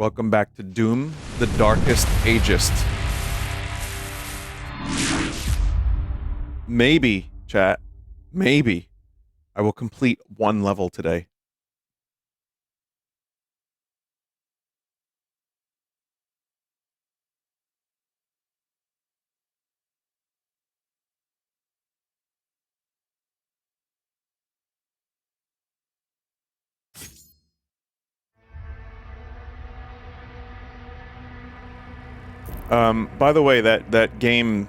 Welcome back to Doom, the Darkest Ageist. Maybe, chat, maybe I will complete one level today. By the way, that game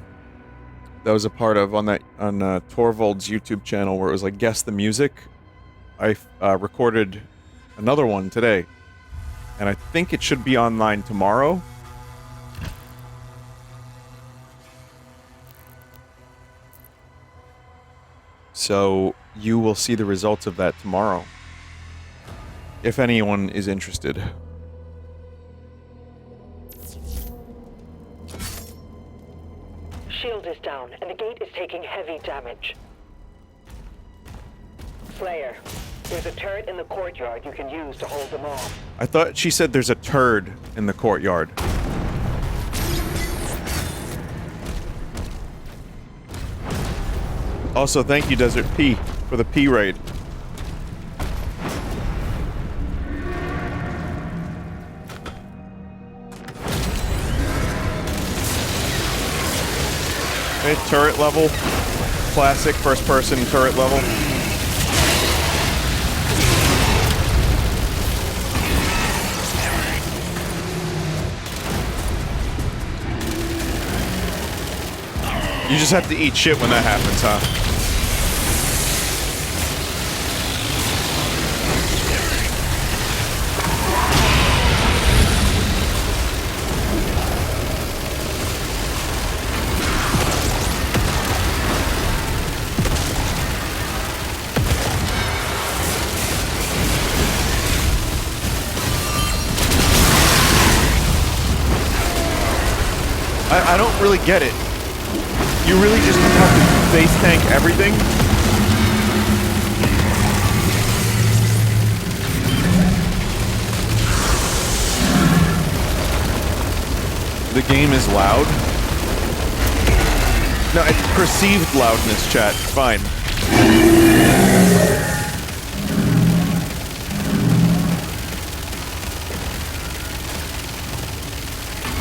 that was a part of on Torvald's YouTube channel where it was like guess the music, I recorded another one today, and I think it should be online tomorrow. So you will see the results of that tomorrow, if anyone is interested. Shield is down, and the gate is taking heavy damage. Slayer, there's a turret in the courtyard you can use to hold them off. I thought she said there's a turd in the courtyard. Also, thank you, Desert P, for the P raid. Okay, turret level. Classic first-person turret level. You just have to eat shit when that happens, huh? I don't really get it. You really just have to face tank everything? The game is loud? No, it's perceived loudness, chat. Fine.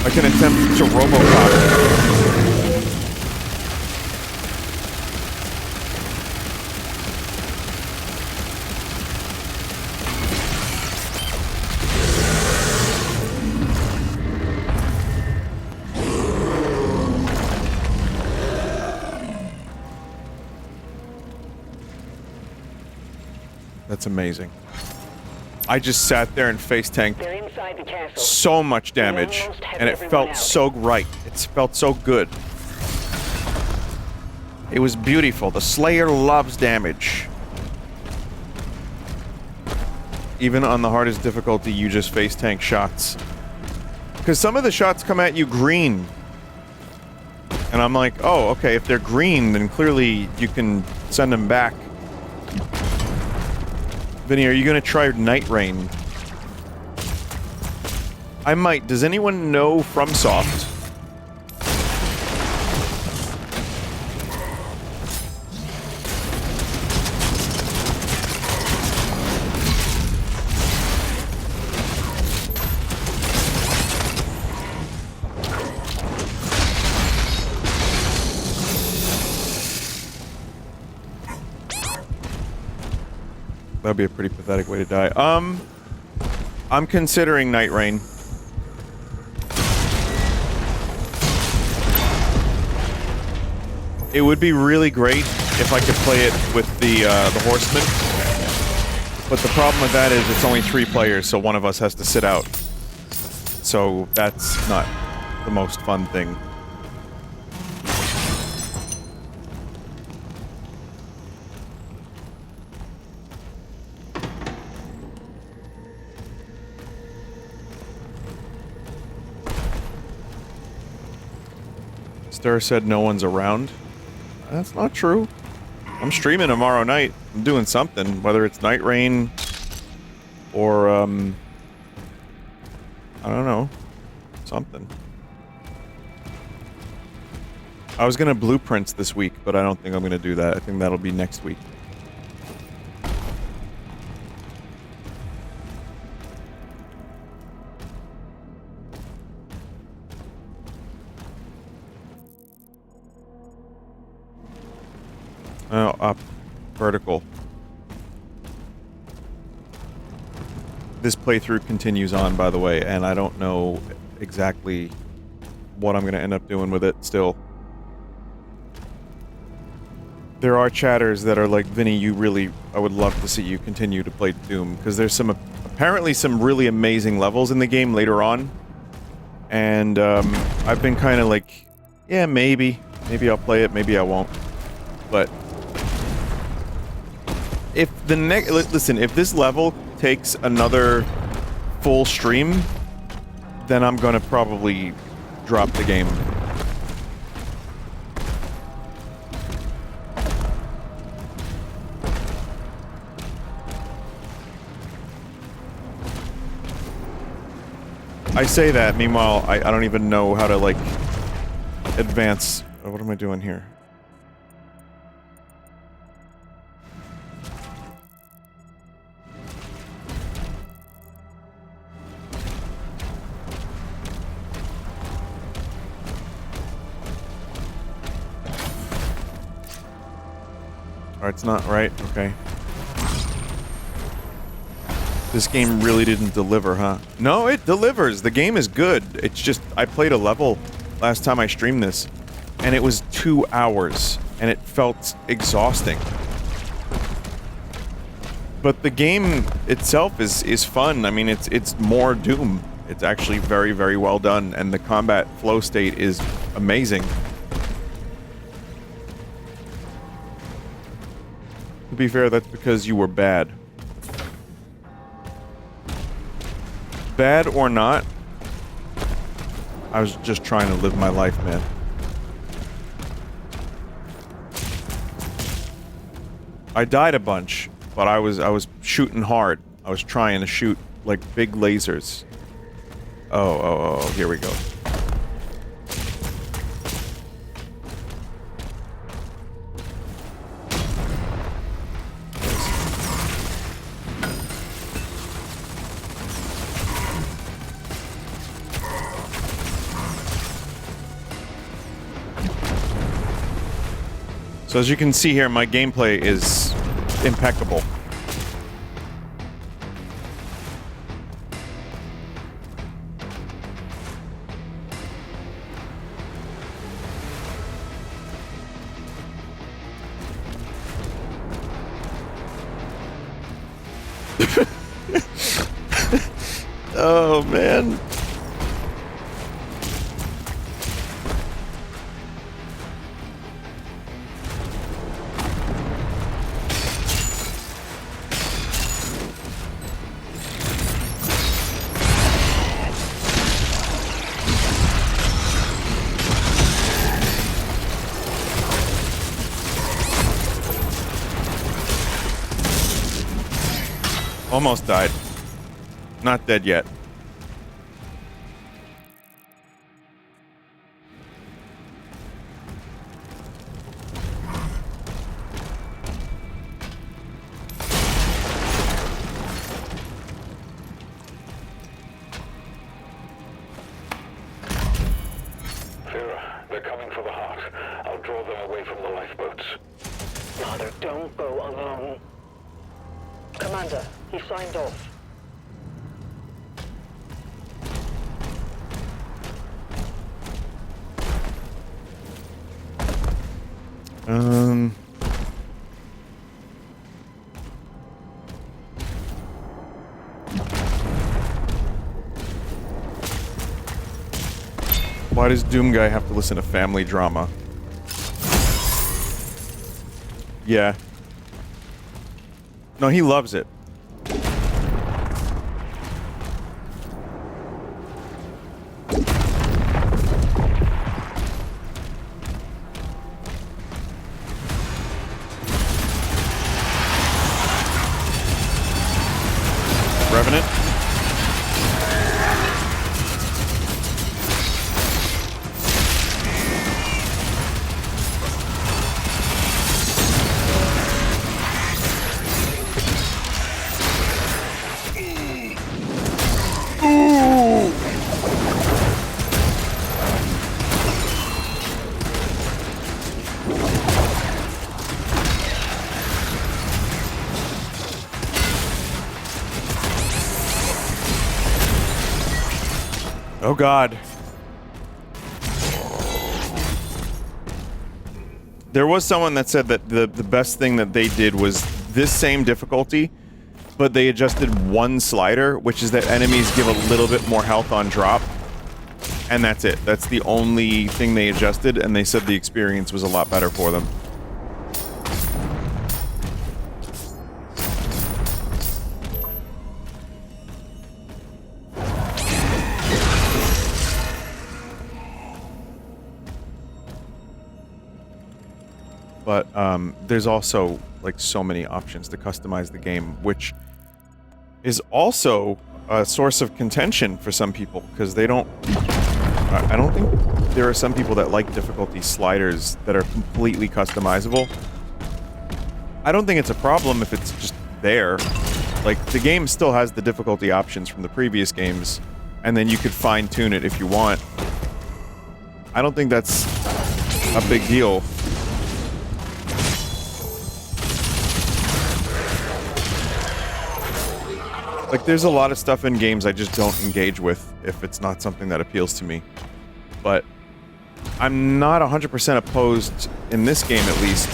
I can attempt to Robocop. That's amazing. I just sat there and face tanked so much damage, and it felt so right. It felt so good. It was beautiful. The Slayer loves damage. Even on the hardest difficulty, you just face tank shots. Because some of the shots come at you green. And I'm like, oh, okay, if they're green, then clearly you can send them back. Vinny, are you gonna try Night Rain? I might. Does anyone know FromSoft? That'd be a pretty pathetic way to die. I'm considering Night Rain. It would be really great if I could play it with the Horseman. But the problem with that is it's only 3 players, so one of us has to sit out. So that's not the most fun thing. Star said no one's around. That's not true. I'm streaming tomorrow night. I'm doing something, whether it's Night Rain or I don't know. Something. I was gonna blueprints this week, but I don't think I'm gonna do that. I think that'll be next week. Oh, up. Vertical. This playthrough continues on, by the way, and I don't know exactly what I'm going to end up doing with it still. There are chatters that are like, Vinny, I would love to see you continue to play Doom, because there's apparently some really amazing levels in the game later on. And, I've been kind of like, yeah, maybe I'll play it, maybe I won't. But if listen, if this level takes another full stream, then I'm gonna probably drop the game. I say that, meanwhile, I don't even know how to, like, advance. What am I doing here? Oh, it's not right? Okay. This game really didn't deliver, huh? No, it delivers. The game is good. It's just, I played a level last time I streamed this, and it was 2 hours, and it felt exhausting. But the game itself is fun. I mean, it's more Doom. It's actually very, very well done, and the combat flow state is amazing. To be fair, that's because you were bad. Bad or not, I was just trying to live my life, man. I died a bunch, but I was shooting hard. I was trying to shoot like big lasers. Oh, here we go. So as you can see here, my gameplay is impeccable. Oh, man. Almost died. Not dead yet. They're coming for the heart. I'll draw them away from the lifeboats. Father, don't go alone. Commander, he signed off. Why does Doom Guy have to listen to family drama? Yeah. No, he loves it. Revenant. Oh god. There was someone that said that the best thing that they did was this same difficulty, but they adjusted one slider, which is that enemies give a little bit more health on drop. And that's it. That's the only thing they adjusted, and they said the experience was a lot better for them. But there's also like so many options to customize the game, which is also a source of contention for some people because they don't. I don't think there are some people that like difficulty sliders that are completely customizable. I don't think it's a problem if it's just there. Like the game still has the difficulty options from the previous games, and then you could fine-tune it if you want. I don't think that's a big deal. Like, there's a lot of stuff in games I just don't engage with if it's not something that appeals to me. But I'm not 100% opposed, in this game at least,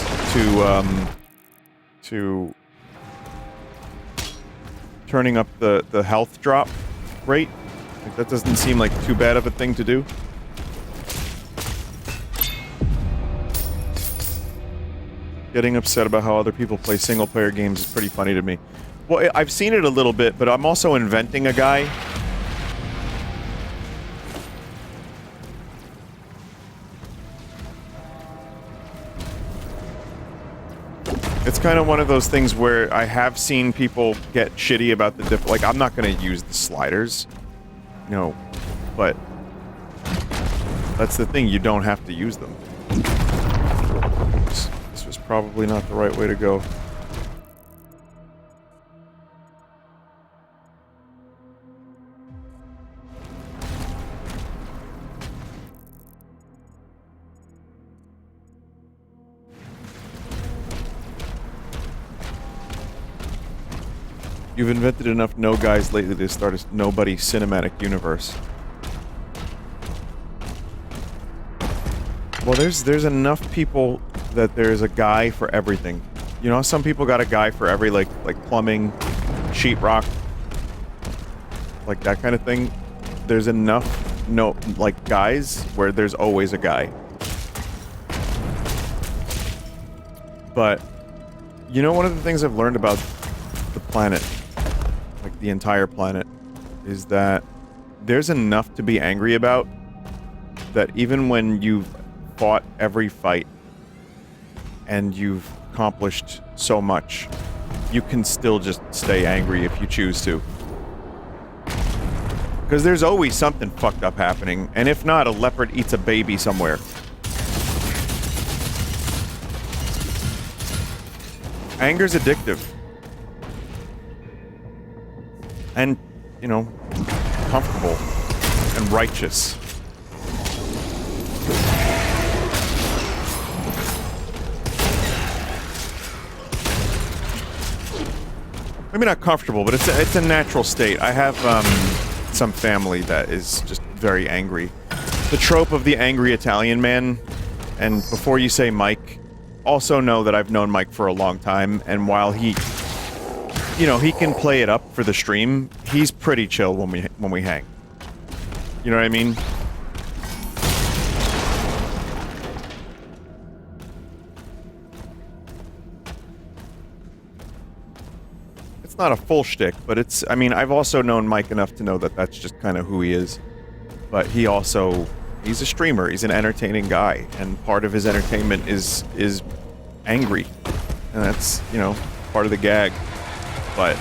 to turning up the health drop rate. Like, that doesn't seem like too bad of a thing to do. Getting upset about how other people play single-player games is pretty funny to me. Well, I've seen it a little bit, but I'm also inventing a guy. It's kind of one of those things where I have seen people get shitty about the like, I'm not going to use the sliders. No. But that's the thing, you don't have to use them. This was probably not the right way to go. You've invented enough no guys lately to start a nobody cinematic universe. Well, there's enough people that there's a guy for everything. You know, some people got a guy for every like plumbing, sheetrock, like that kind of thing. There's enough like guys where there's always a guy. But you know, one of the things I've learned about the planet, like the entire planet, is that there's enough to be angry about that even when you've fought every fight and you've accomplished so much, you can still just stay angry if you choose to. Because there's always something fucked up happening, and if not, a leopard eats a baby somewhere. Anger's addictive. And, you know, comfortable and righteous. Maybe not comfortable, but it's a natural state. I have some family that is just very angry. The trope of the angry Italian man, and before you say Mike, also know that I've known Mike for a long time, and while he, you know, he can play it up for the stream, he's pretty chill when we hang. You know what I mean? It's not a full shtick, but it's, I mean, I've also known Mike enough to know that that's just kind of who he is. But he also, he's a streamer, he's an entertaining guy, and part of his entertainment is angry. And that's, you know, part of the gag. But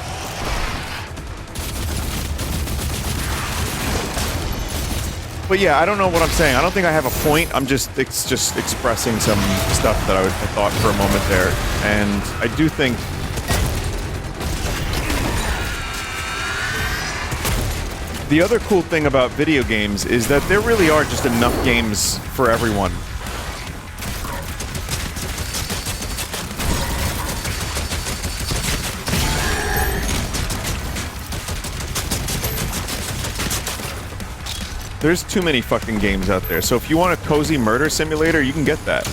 yeah, I don't know what I'm saying. I don't think I have a point. I'm just expressing some stuff that I thought for a moment there. And I do think the other cool thing about video games is that there really are just enough games for everyone. There's too many fucking games out there. So if you want a cozy murder simulator, you can get that.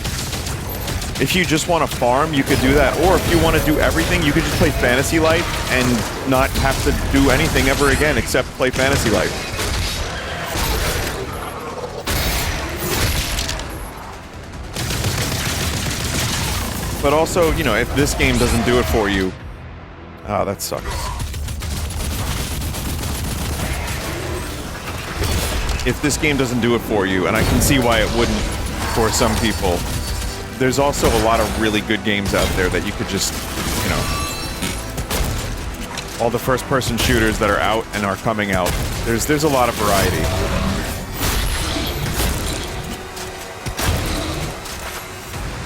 If you just want to farm, you could do that. Or if you want to do everything, you could just play Fantasy Life and not have to do anything ever again except play Fantasy Life. But also, you know, if this game doesn't do it for you, that sucks. If this game doesn't do it for you, and I can see why it wouldn't for some people, there's also a lot of really good games out there that you could just, you know, all the first-person shooters that are out and are coming out. There's a lot of variety.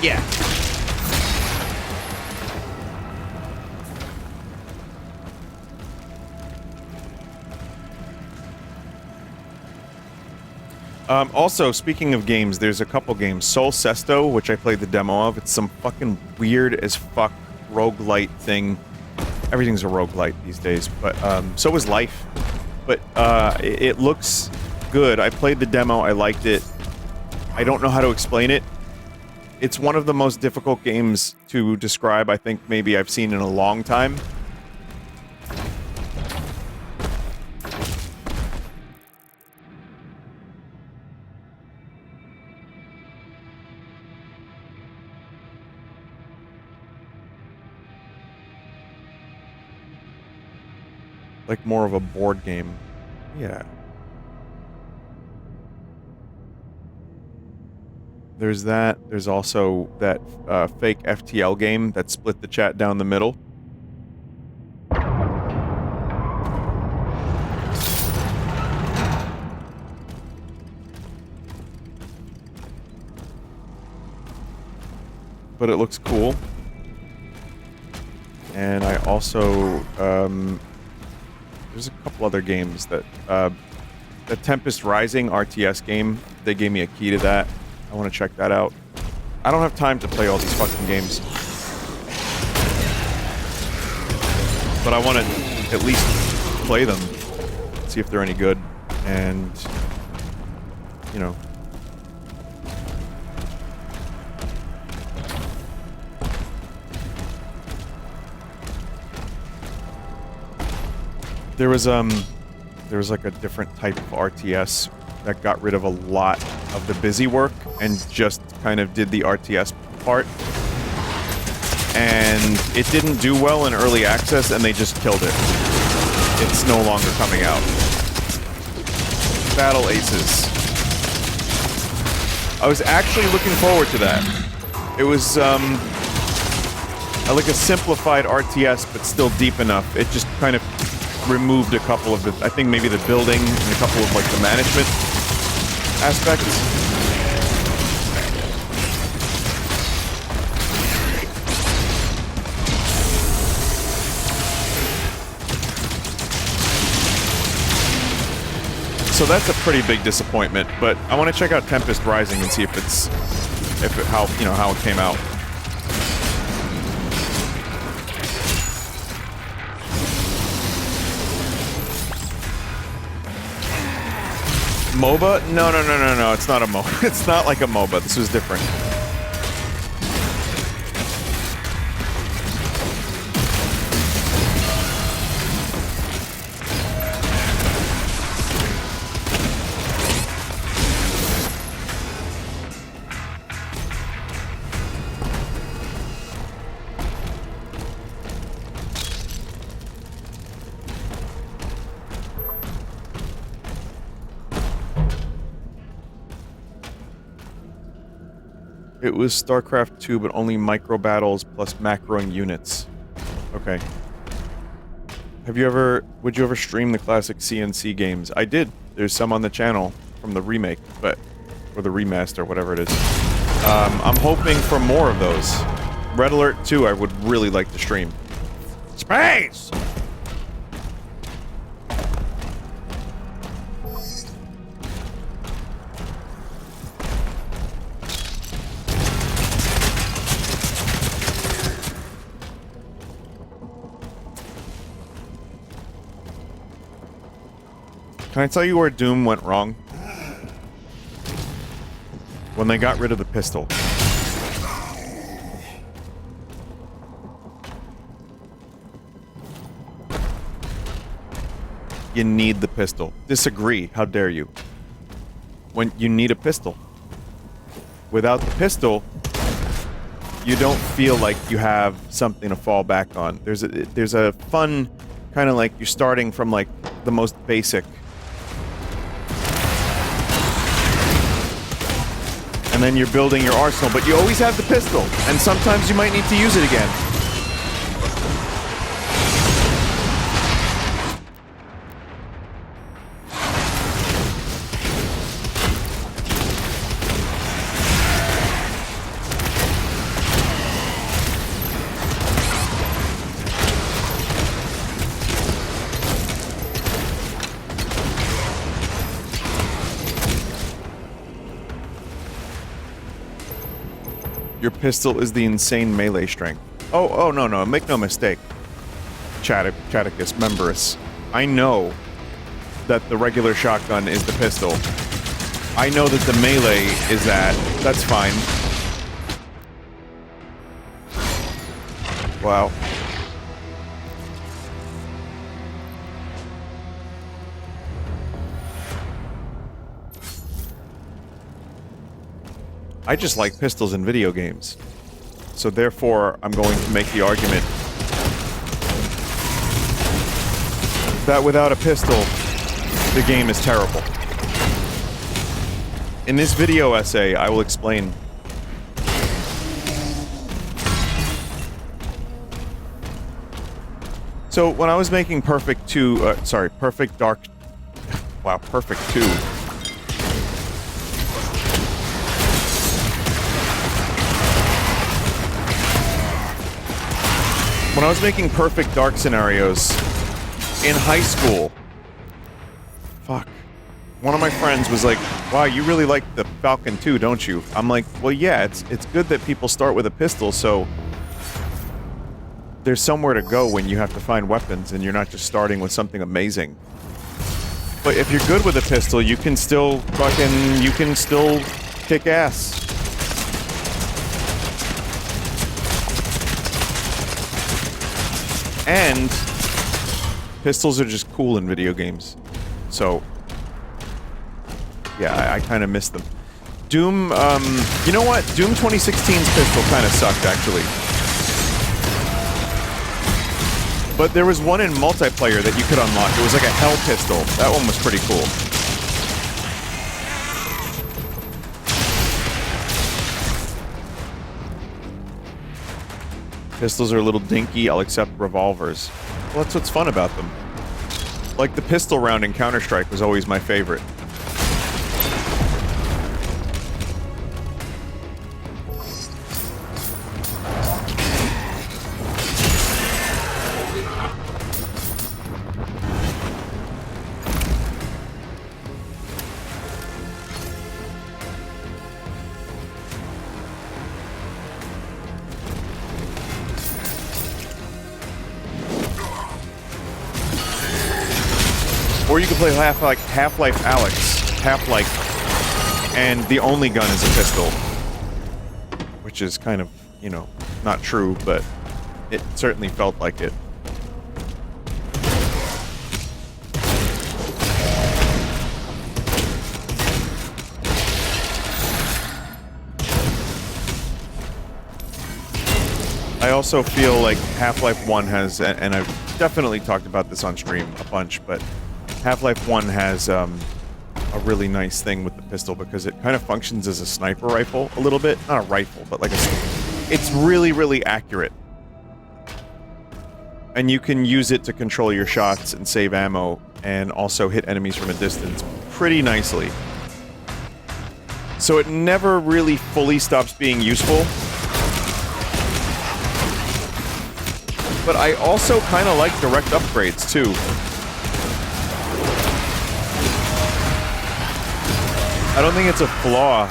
Yeah. Also, speaking of games, there's a couple games. Sol Sesto, which I played the demo of. It's some fucking weird as fuck roguelite thing. Everything's a roguelite these days, but so is life. But it looks good. I played the demo. I liked it. I don't know how to explain it. It's one of the most difficult games to describe, I think, maybe I've seen in a long time. Like more of a board game. Yeah. There's that. There's also that fake FTL game that split the chat down the middle. But it looks cool. And I also, there's a couple other games that, the Tempest Rising RTS game, they gave me a key to that. I want to check that out. I don't have time to play all these fucking games. But I want to at least play them, see if they're any good, and, you know. There was like a different type of RTS that got rid of a lot of the busy work and just kind of did the RTS part. And it didn't do well in early access, and they just killed it. It's no longer coming out. Battle Aces. I was actually looking forward to that. It was like a simplified RTS, but still deep enough. It just kind of removed a couple of the, I think maybe the building and a couple of like the management aspects. So that's a pretty big disappointment, but I want to check out Tempest Rising and see if it's, how it came out. MOBA? No, it's not a MOBA. It's not like a MOBA. This was different. It was StarCraft 2, but only micro battles plus macroing units. Okay. Would you ever stream the classic CNC games? I did. There's some on the channel from the remake, or the remaster, whatever it is. I'm hoping for more of those. Red Alert 2, I would really like to stream. Space! Can I tell you where Doom went wrong? when they got rid of the pistol. You need the pistol. Disagree. How dare you? When you need a pistol. Without the pistol, you don't feel like you have something to fall back on. There's a fun kind of like you're starting from like the most basic. And then you're building your arsenal, but you always have the pistol, and sometimes you might need to use it again. Your pistol is the insane melee strength. Oh, no, make no mistake. Chaticus, Memberus. I know that the regular shotgun is the pistol. I know that the melee is that. That's fine. Wow. I just like pistols in video games. So therefore, I'm going to make the argument that without a pistol, the game is terrible. In this video essay, I will explain. So when I was making Perfect Dark... Wow, Perfect 2... When I was making Perfect Dark scenarios in high school, one of my friends was like, wow, you really like the Falcon 2, don't you? I'm like, well, yeah, it's good that people start with a pistol, so there's somewhere to go when you have to find weapons and you're not just starting with something amazing. But if you're good with a pistol, you can still kick ass. And pistols are just cool in video games. So, yeah, I kind of miss them. Doom, you know what? Doom 2016's pistol kind of sucked, actually. But there was one in multiplayer that you could unlock. It was like a hell pistol. That one was pretty cool. Pistols are a little dinky, I'll accept revolvers. Well, that's what's fun about them. Like, the pistol round in Counter-Strike was always my favorite. Or you could play Half-Life Alex, Half-Life, and the only gun is a pistol. Which is kind of, you know, not true, but it certainly felt like it. I also feel like Half-Life 1 has, and I've definitely talked about this on stream a bunch, but Half-Life 1 has a really nice thing with the pistol because it kind of functions as a sniper rifle a little bit. Not a rifle, but like it's really, really accurate. And you can use it to control your shots and save ammo and also hit enemies from a distance pretty nicely. So it never really fully stops being useful. But I also kind of like direct upgrades, too. I don't think it's a flaw.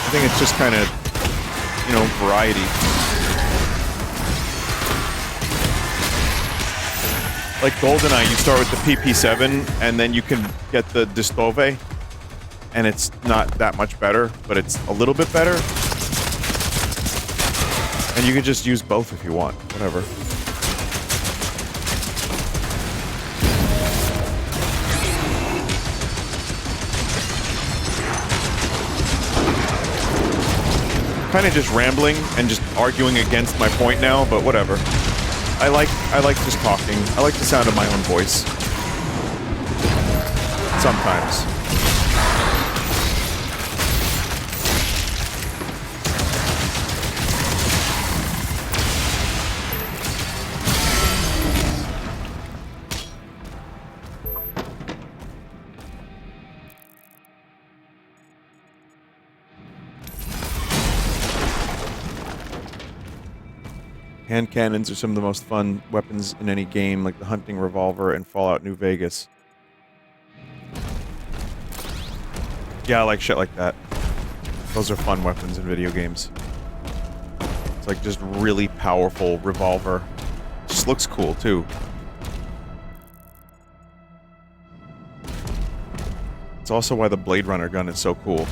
I think it's just kind of, you know, variety. Like GoldenEye, you start with the PP7, and then you can get the Distove, and it's not that much better, but it's a little bit better. And you can just use both if you want, whatever. Kind of just rambling and just arguing against my point now, but whatever. I like just talking. I like the sound of my own voice. Sometimes. Hand cannons are some of the most fun weapons in any game, like the hunting revolver in Fallout New Vegas. Yeah, I like shit like that. Those are fun weapons in video games. It's like just really powerful revolver. Just looks cool, too. It's also why the Blade Runner gun is so cool.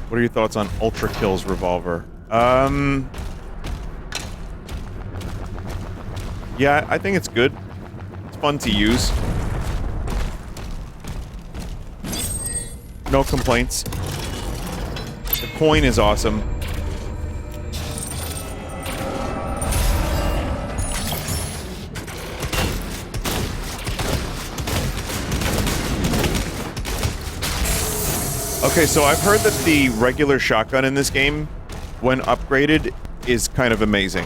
What are your thoughts on Ultra Kill's revolver? Yeah, I think it's good. It's fun to use. No complaints. The coin is awesome. Okay, so I've heard that the regular shotgun in this game, when upgraded, is kind of amazing.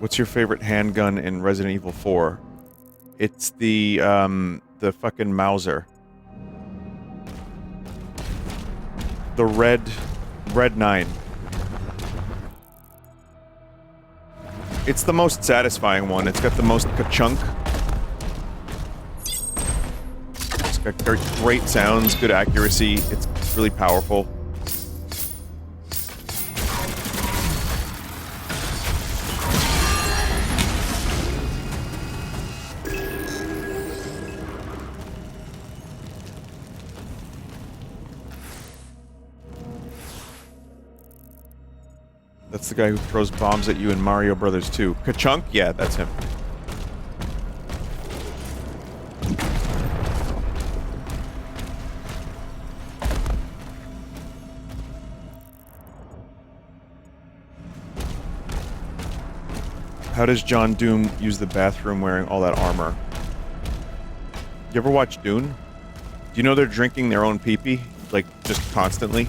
What's your favorite handgun in Resident Evil 4? It's the fucking Mauser. The Red 9. It's the most satisfying one. It's got the most ka-chunk. It's got great sounds, good accuracy. It's really powerful. That's the guy who throws bombs at you in Mario Brothers 2. Ka-chunk? Yeah, that's him. How does John Doom use the bathroom wearing all that armor? You ever watch Dune? Do you know they're drinking their own pee-pee? Like, just constantly?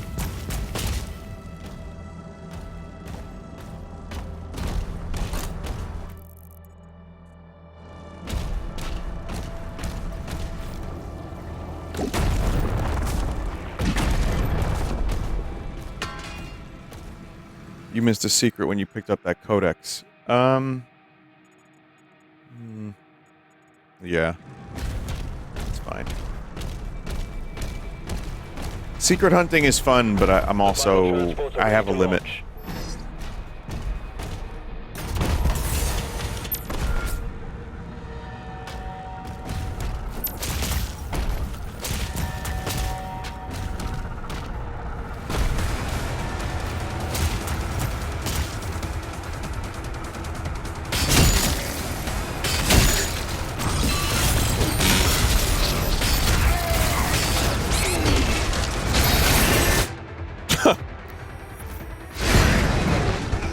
You missed a secret when you picked up that codex. Yeah. It's fine. Secret hunting is fun, but I'm also... I have a limit.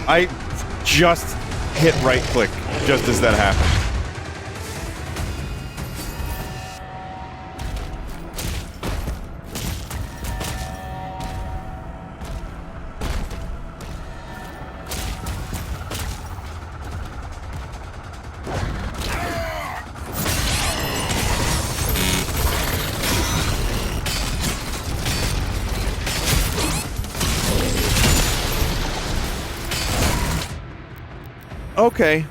I just hit right click just as that happened. Okay.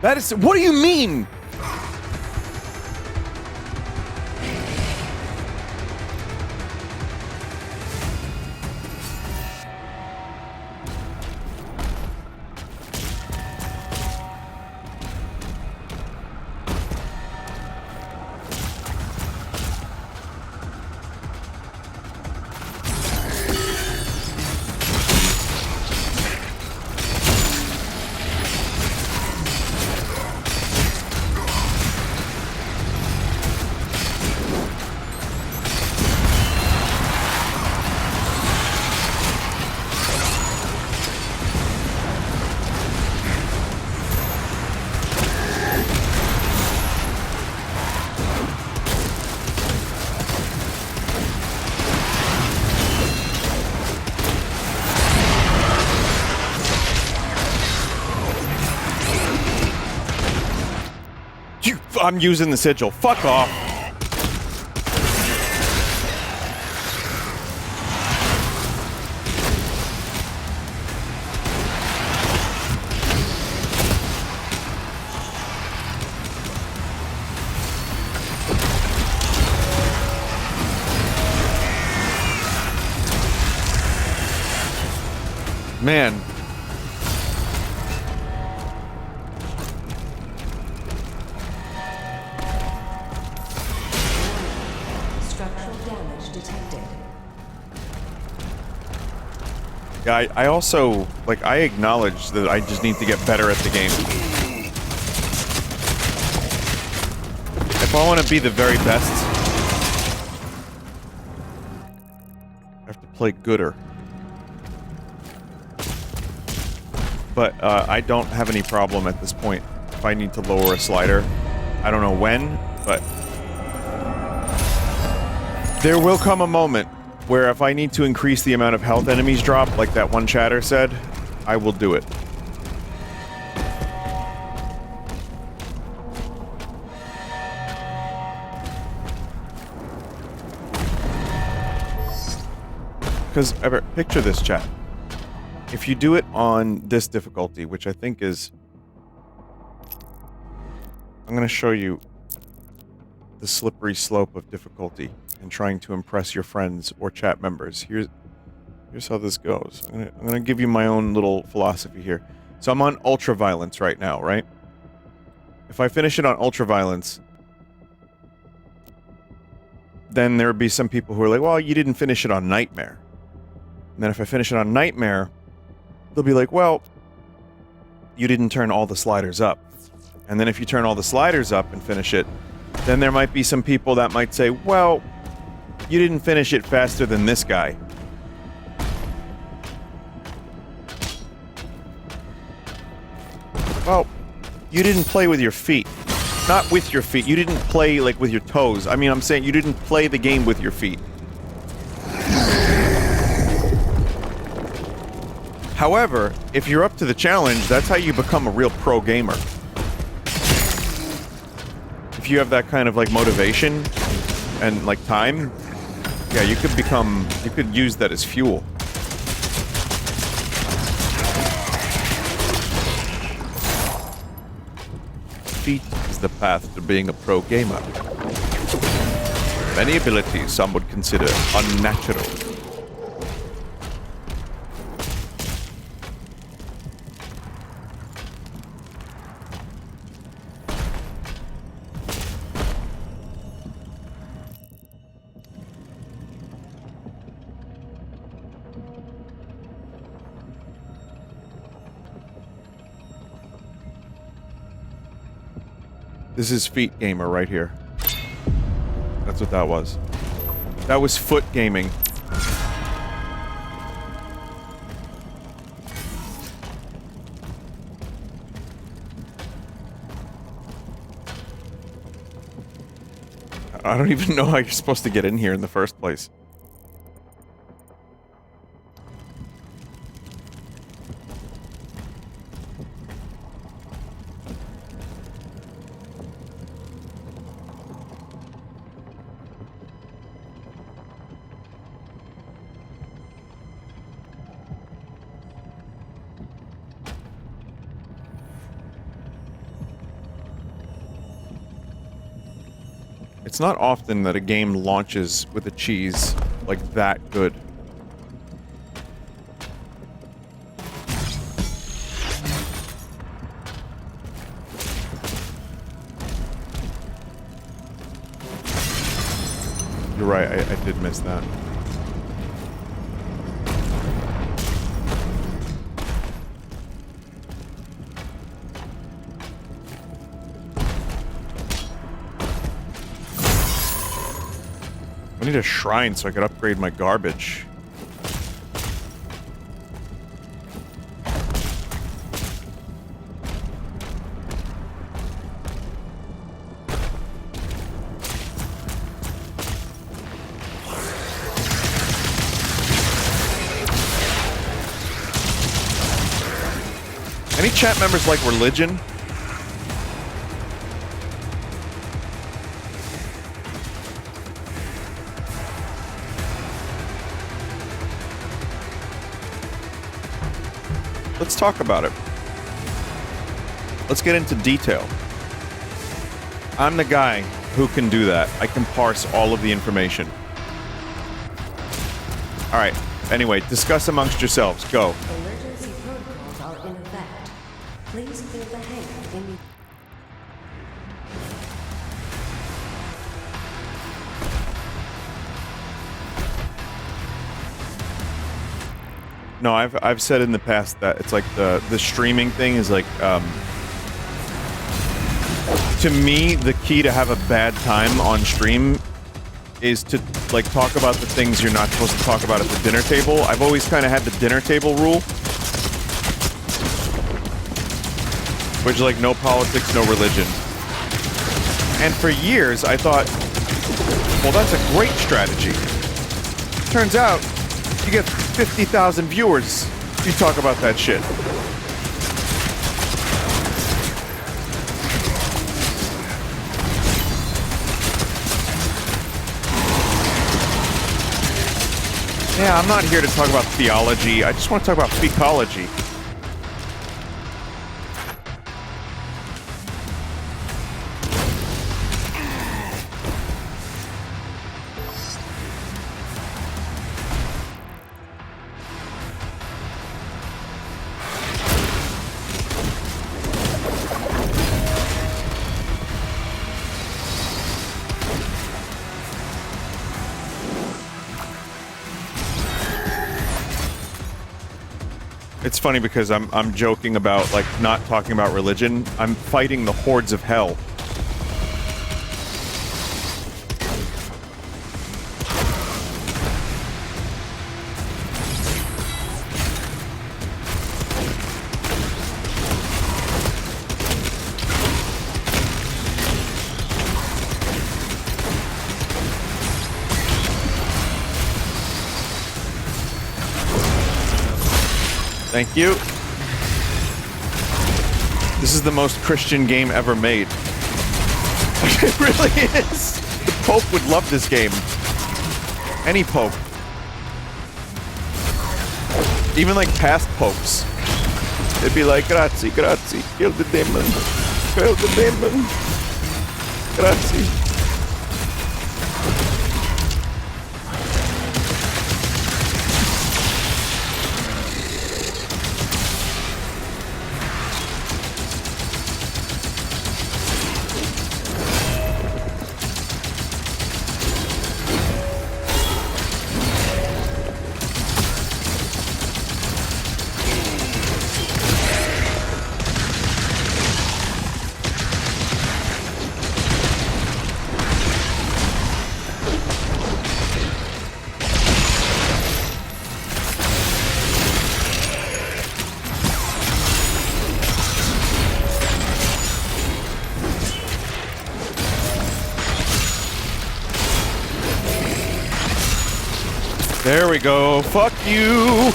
That is... What do you mean? I'm using the sigil. Fuck off. Man. Yeah, I also, like, I acknowledge that I just need to get better at the game. If I want to be the very best, I have to play gooder. But, I don't have any problem at this point if I need to lower a slider. I don't know when, but... there will come a moment where if I need to increase the amount of health enemies drop, like that one chatter said, I will do it. Because, picture this, chat. If you do it on this difficulty, which I think is... I'm going to show you the slippery slope of difficulty and trying to impress your friends or chat members. Here's how this goes. I'm gonna give you my own little philosophy here. So I'm on ultraviolence right now, right? If I finish it on ultraviolence, then there would be some people who are like, well, you didn't finish it on nightmare. And then if I finish it on nightmare, they'll be like, well, you didn't turn all the sliders up. And then if you turn all the sliders up and finish it, then there might be some people that might say, well, you didn't finish it faster than this guy. Well, you didn't play with your feet. Not with your feet. You didn't play, like, with your toes. I mean, I'm saying you didn't play the game with your feet. However, if you're up to the challenge, that's how you become a real pro gamer. If you have that kind of, like, motivation and, like, time, yeah, you could use that as fuel. Feet is the path to being a pro gamer. Many abilities some would consider unnatural. This is Feet Gamer right here. That's what that was. That was Foot Gaming. I don't even know how you're supposed to get in here in the first place. It's not often that a game launches with a cheese like that good. You're right, I did miss that. I need a shrine so I could upgrade my garbage. Any chat members like religion? Let's talk about it. Let's get into detail. I'm the guy who can do that. I can parse all of the information. Alright, anyway, discuss amongst yourselves. Go. Emergency protocols are in effect. Please clear the hangar immediately. No, I've said in the past that it's like the streaming thing is like, to me, the key to have a bad time on stream is to, like, talk about the things you're not supposed to talk about at the dinner table. I've always kind of had the dinner table rule, which is like no politics, no religion. And for years, I thought, well, that's a great strategy. Turns out, you get 50,000 viewers, you talk about that shit. Yeah, I'm not here to talk about theology. I just want to talk about fecology. It's funny because I'm joking about, like, not talking about religion. I'm fighting the hordes of hell. Thank you. This is the most Christian game ever made. It really is. The Pope would love this game. Any Pope. Even like past popes. They'd be like, grazie, grazie, kill the demon. Kill the demon. Grazie. we go. Fuck you.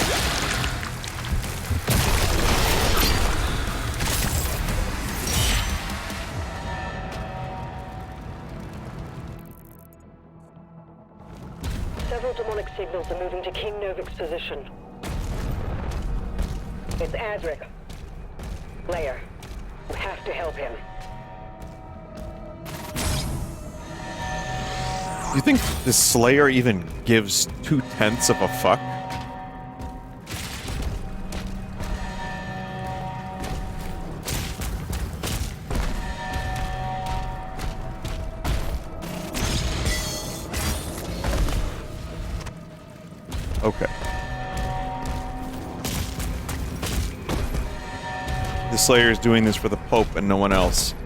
Several demonic signals are moving to King Novik's position. It's Adric. Slayer. You have to help him. Do you think the Slayer even gives 2/10 of a fuck? Okay. The Slayer is doing this for the Pope and no one else.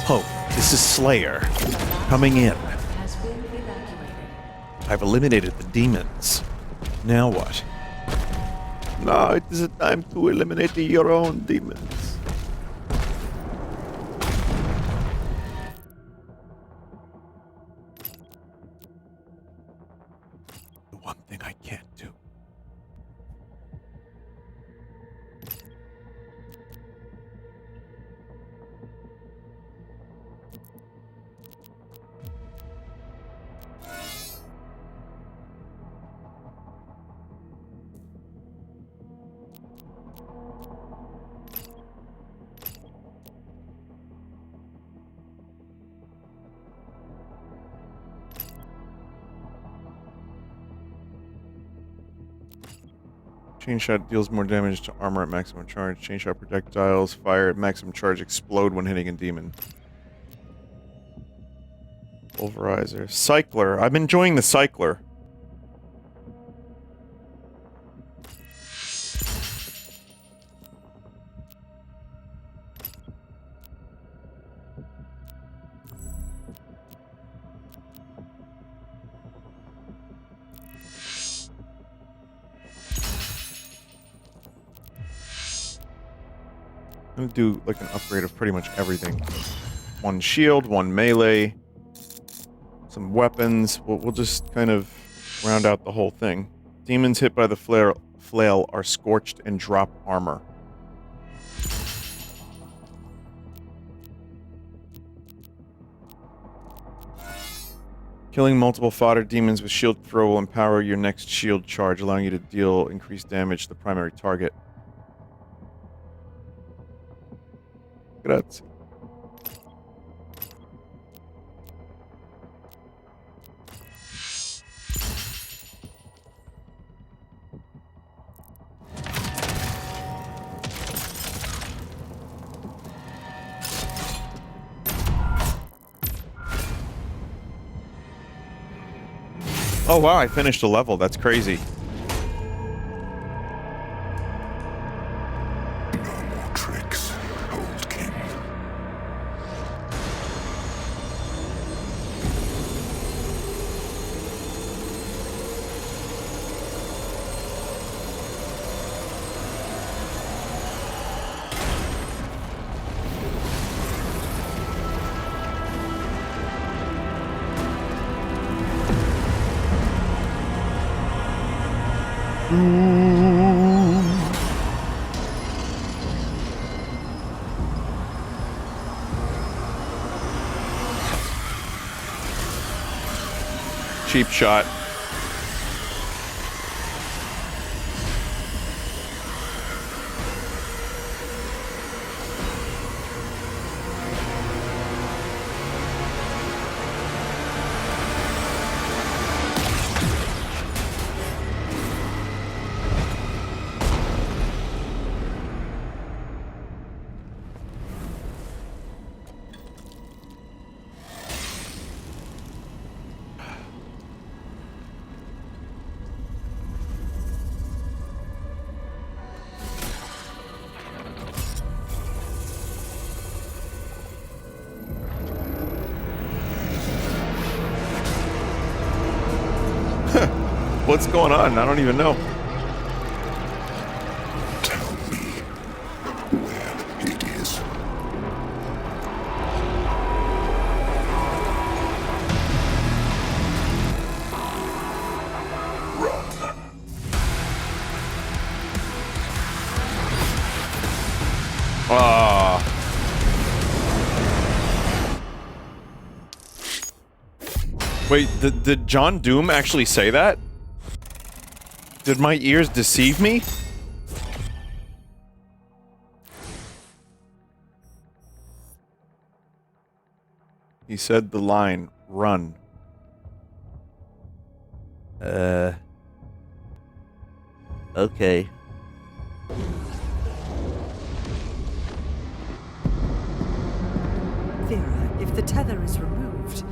Pope, this is Slayer. Coming in. Has been evacuated. I've eliminated the demons. Now what? Now it is time to eliminate your own demons. The one thing I can't do. Chain shot deals more damage to armor at maximum charge. Chain shot projectiles fire at maximum charge explode when hitting a demon. Pulverizer. Cycler. I'm enjoying the Cycler. I'm gonna do like an upgrade of pretty much everything. One shield, one melee, some weapons. We'll just kind of round out the whole thing. Demons hit by the flail are scorched and drop armor. Killing multiple fodder demons with shield throw will empower your next shield charge, allowing you to deal increased damage to the primary target. Grazie. Oh wow, I finished a level. That's crazy. Cheap shot. What's going on? I don't even know. Tell me where it is. Wait, did John Doom actually say that? Did my ears deceive me? He said the line, run. Okay. Vera, if the tether is removed,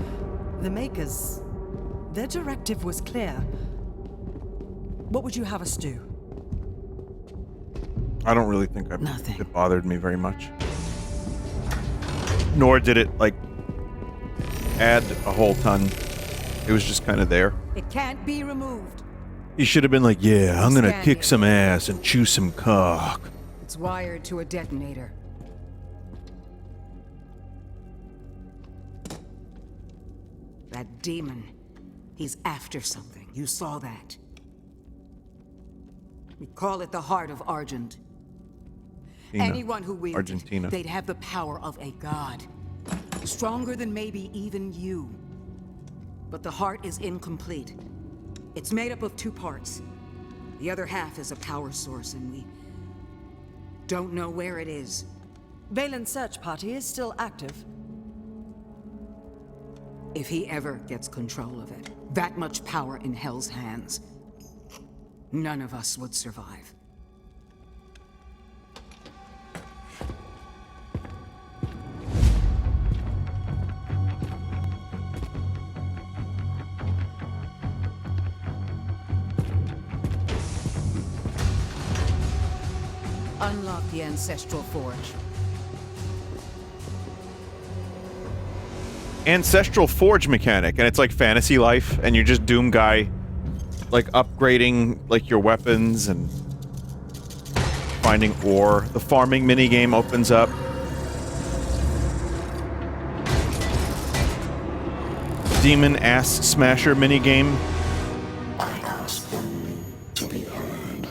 the Makers... their directive was clear. What would you have us do? I don't really think Nothing. it bothered me very much. Nor did it, like, add a whole ton. It was just kind of there. It can't be removed. He should have been like, yeah, I'm gonna Stand kick here. some ass and chew some cock. It's wired to a detonator. That demon, he's after something. You saw that. We call it the Heart of Argent. Tina, Anyone who wielded Argentina. it, they'd have the power of a god. Stronger than maybe even you. But the heart is incomplete. It's made up of 2 parts. The other half is a power source, and we don't know where it is. Valen's search party is still active. If he ever gets control of it, that much power in Hell's hands, none of us would survive. Unlock the Ancestral Forge. Ancestral Forge mechanic, and it's like fantasy life, and you're just Doom guy, like upgrading like your weapons and finding ore. The farming minigame opens up. Demon ass smasher minigame. I ask them to be heard.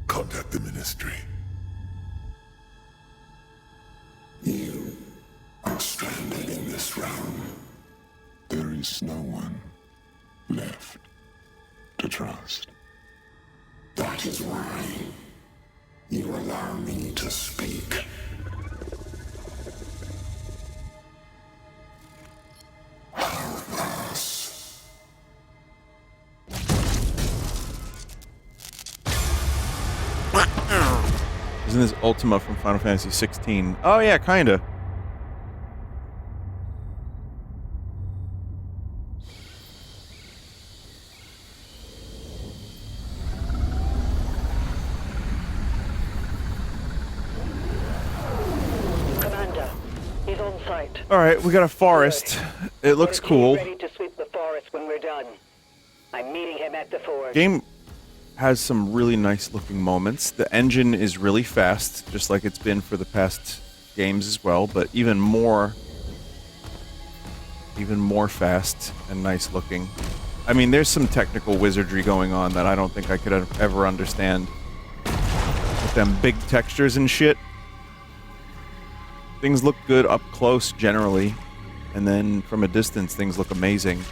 Contact the Ministry. You are stranded in this realm. There is no one left to trust. That is why you allow me to speak. Help us. Isn't this Ultima from Final Fantasy 16? Oh yeah, kinda. Commander, he's on site. Alright, we got a forest. It looks He's cool. ready to sweep the forest when we're done. I'm meeting him at the forge. Game has some really nice looking moments. The engine is really fast, just like it's been for the past games as well, but even more fast and nice looking. I mean, there's some technical wizardry going on that I don't think I could ever understand. With them big textures and shit. Things look good up close generally, and then from a distance things look amazing.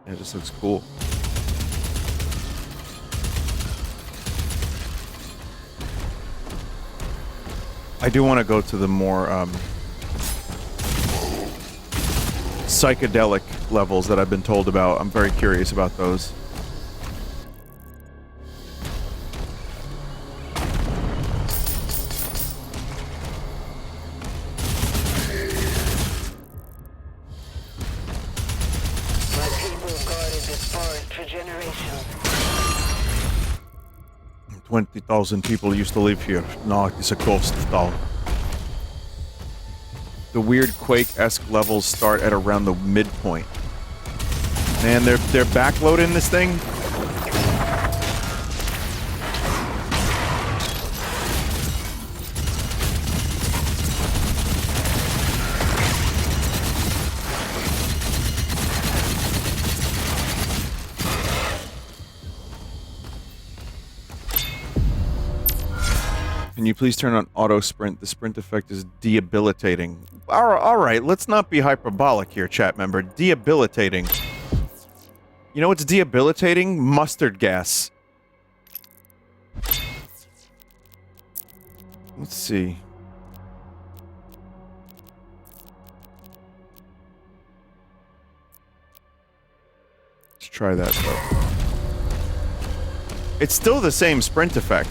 It just looks cool. I do want to go to the more psychedelic levels that I've been told about. I'm very curious about those. My people guarded this forest for generations. 20,000 people used to live here. Now it is a ghost town. The weird Quake-esque levels start at around the midpoint. Man, they're backloading this thing. Can you please turn on auto sprint? The sprint effect is debilitating. All right, let's not be hyperbolic here, chat member. Debilitating. You know what's debilitating? Mustard gas. Let's see. Let's try that, though. It's still the same sprint effect.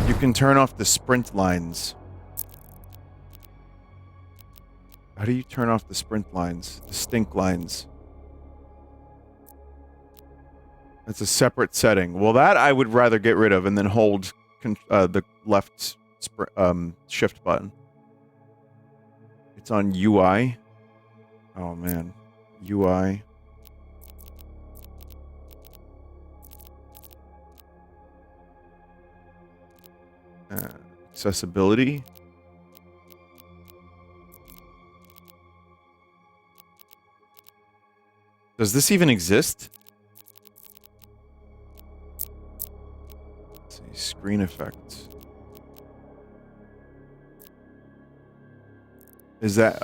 You can turn off the sprint lines. How do you turn off the sprint lines? The stink lines. That's a separate setting. Well, that I would rather get rid of and then hold the left shift button. It's on UI. Oh, man. UI. Accessibility. Does this even exist? Let's see, screen effects. Is that,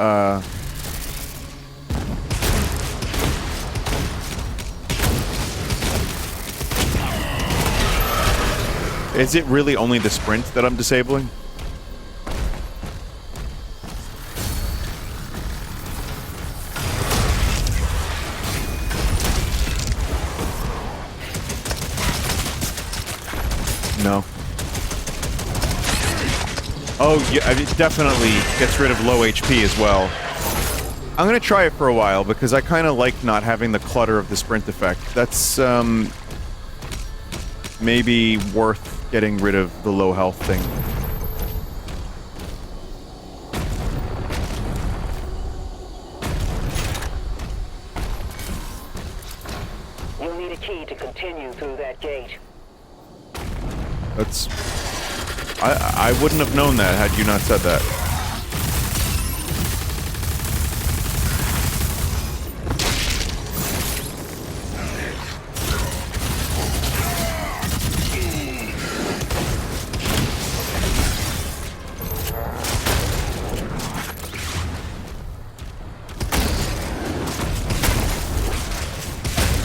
is it really only the sprint that I'm disabling? No. Oh, yeah, it definitely gets rid of low HP as well. I'm gonna try it for a while because I kind of like not having the clutter of the sprint effect. That's, maybe worth getting rid of the low health thing. You'll need a key to continue through that gate. That's... I wouldn't have known that had you not said that.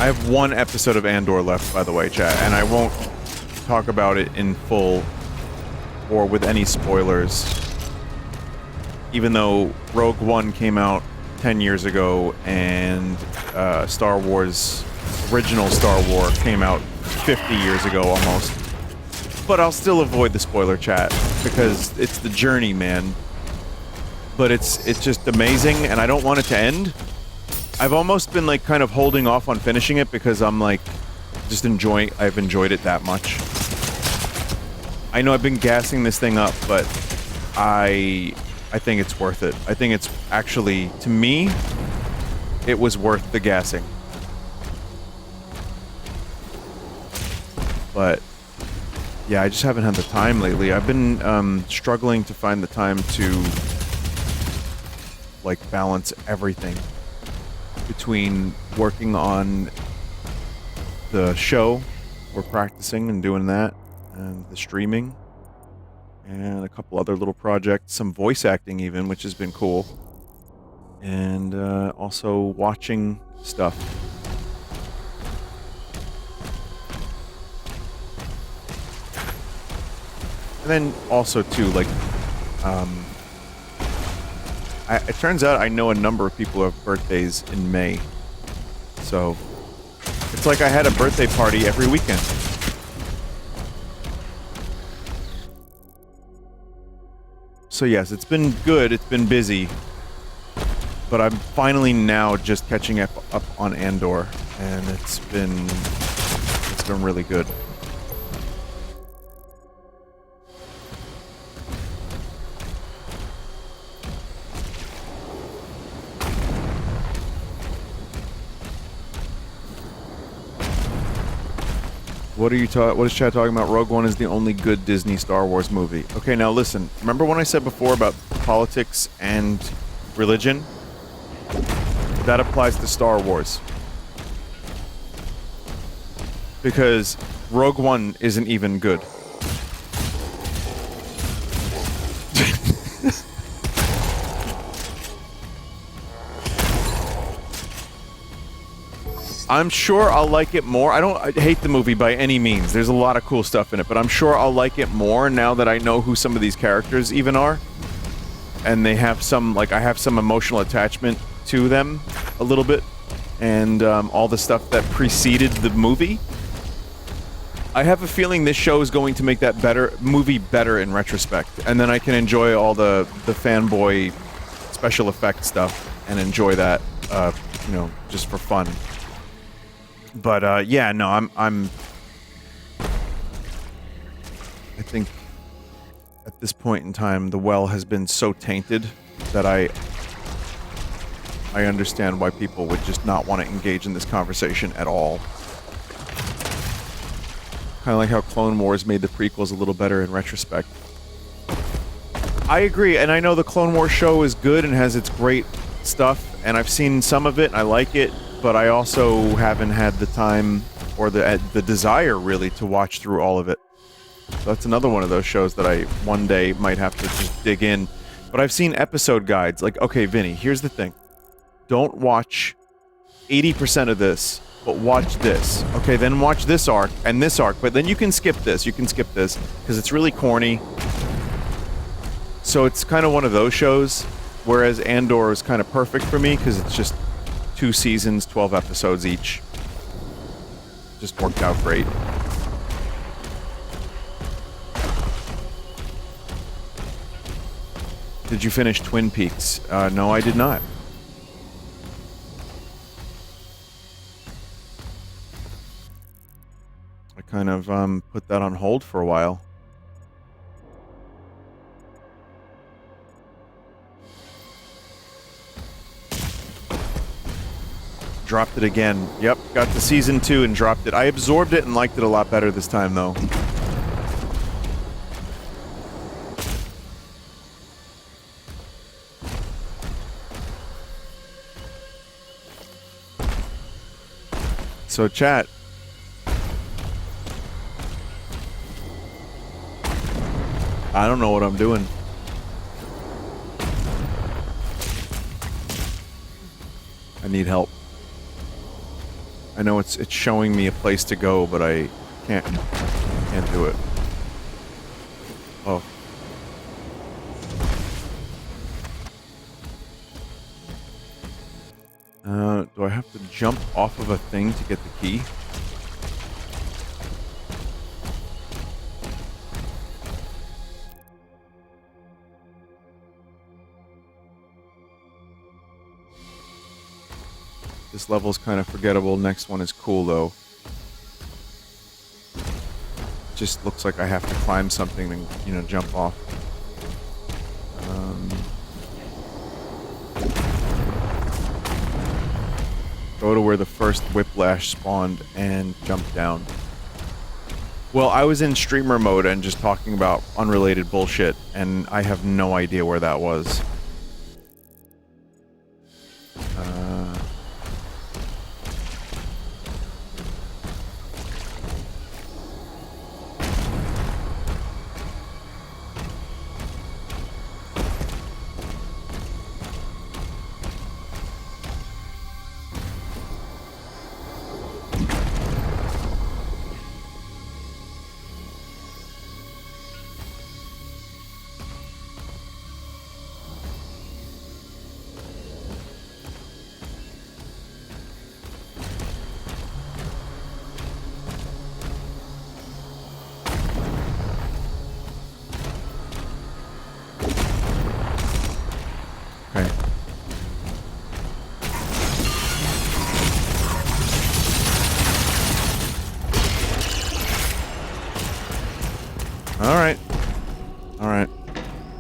I have one episode of Andor left, by the way, chat, and I won't talk about it in full or with any spoilers. Even though Rogue One came out 10 years ago and Star Wars, original Star Wars came out 50 years ago almost. But I'll still avoid the spoiler chat because it's the journey, man. But it's just amazing and I don't want it to end. I've almost been like kind of holding off on finishing it because I'm like just I've enjoyed it that much. I know I've been gassing this thing up, but I think it's worth it. I think it's actually, to me, it was worth the gassing. But yeah, I just haven't had the time lately. I've been struggling to find the time to like balance everything between working on the show, we're practicing and doing that, and the streaming, and a couple other little projects, some voice acting even, which has been cool, and also watching stuff. And then also too, like, it turns out I know a number of people who have birthdays in May. So, it's like I had a birthday party every weekend. So yes, it's been good, it's been busy. But I'm finally now just catching up on Andor, and it's been really good. What is chat talking about? Rogue One is the only good Disney Star Wars movie. Okay, now listen. Remember when I said before about politics and religion? That applies to Star Wars. because Rogue One isn't even good. I'm sure I'll like it more. I hate the movie by any means. There's a lot of cool stuff in it, but I'm sure I'll like it more now that I know who some of these characters even are. And they have some, like, I have some emotional attachment to them a little bit. And all the stuff that preceded the movie. I have a feeling this show is going to make that movie better in retrospect. And then I can enjoy all the fanboy special effect stuff and enjoy that, you know, just for fun. But yeah, no, I think at this point in time, the well has been so tainted that I understand why people would just not want to engage in this conversation at all. Kind of like how Clone Wars made the prequels a little better in retrospect. I agree, and I know the Clone Wars show is good and has its great stuff, and I've seen some of it, and I like it, but I also haven't had the time or the desire, really, to watch through all of it. So that's another one of those shows that I one day might have to just dig in. But I've seen episode guides. Like, okay, Vinny, here's the thing. Don't watch 80% of this, but watch this. Okay, then watch this arc and this arc, but then you can skip this. You can skip this, because it's really corny. So it's kind of one of those shows, whereas Andor is kind of perfect for me, because it's just 2 seasons, 12 episodes each. Just worked out great. Did you finish Twin Peaks? No, I did not. I kind of put that on hold for a while. Dropped it again. Yep, got to season 2 and dropped it. I absorbed it and liked it a lot better this time, though. So, chat. I don't know what I'm doing. I need help. I know it's showing me a place to go, but I can't do it. Oh. Do I have to jump off of a thing to get the key? This level's kind of forgettable. Next one is cool, though. Just looks like I have to climb something and, you know, jump off. Go to where the first whiplash spawned and jump down. Well, I was in streamer mode and just talking about unrelated bullshit, and I have no idea where that was.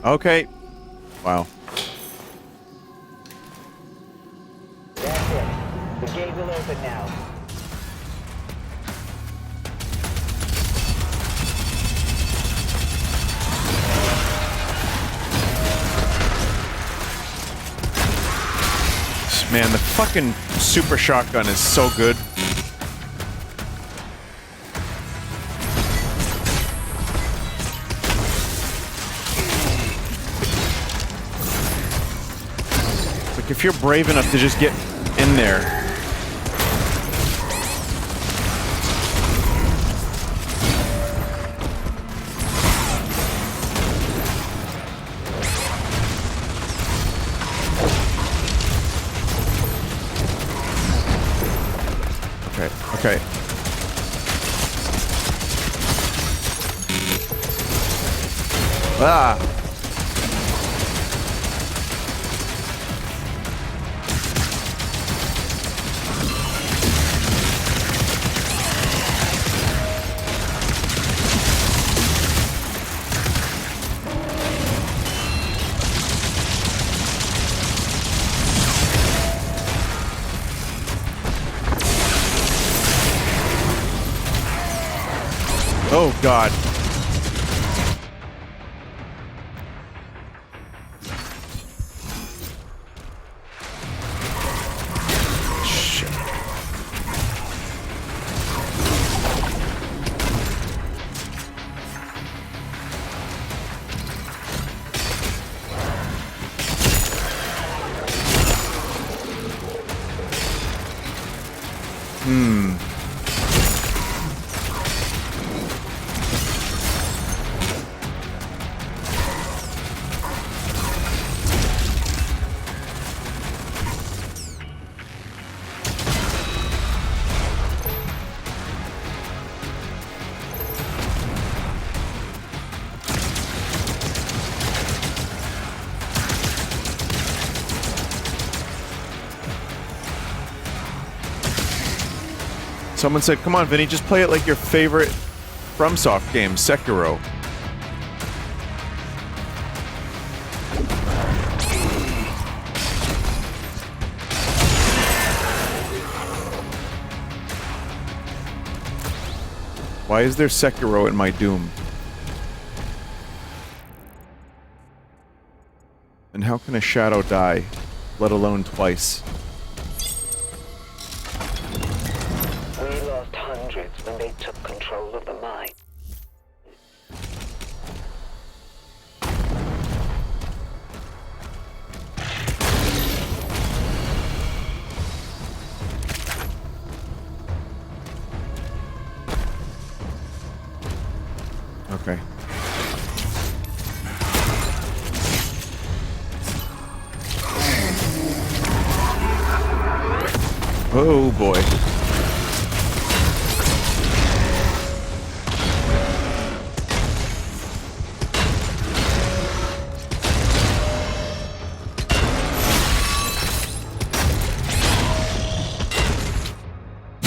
Okay. Wow. That's it. The gate will open now. Man, the fucking super shotgun is so good. Look, if you're brave enough to just get in there. Okay, okay. Ah! Oh, God. Shit. Someone said, come on, Vinny, just play it like your favorite FromSoft game, Sekiro. Why is there Sekiro in my Doom? And how can a shadow die, let alone twice? We lost hundreds when they took control of the mine. Okay. Oh boy.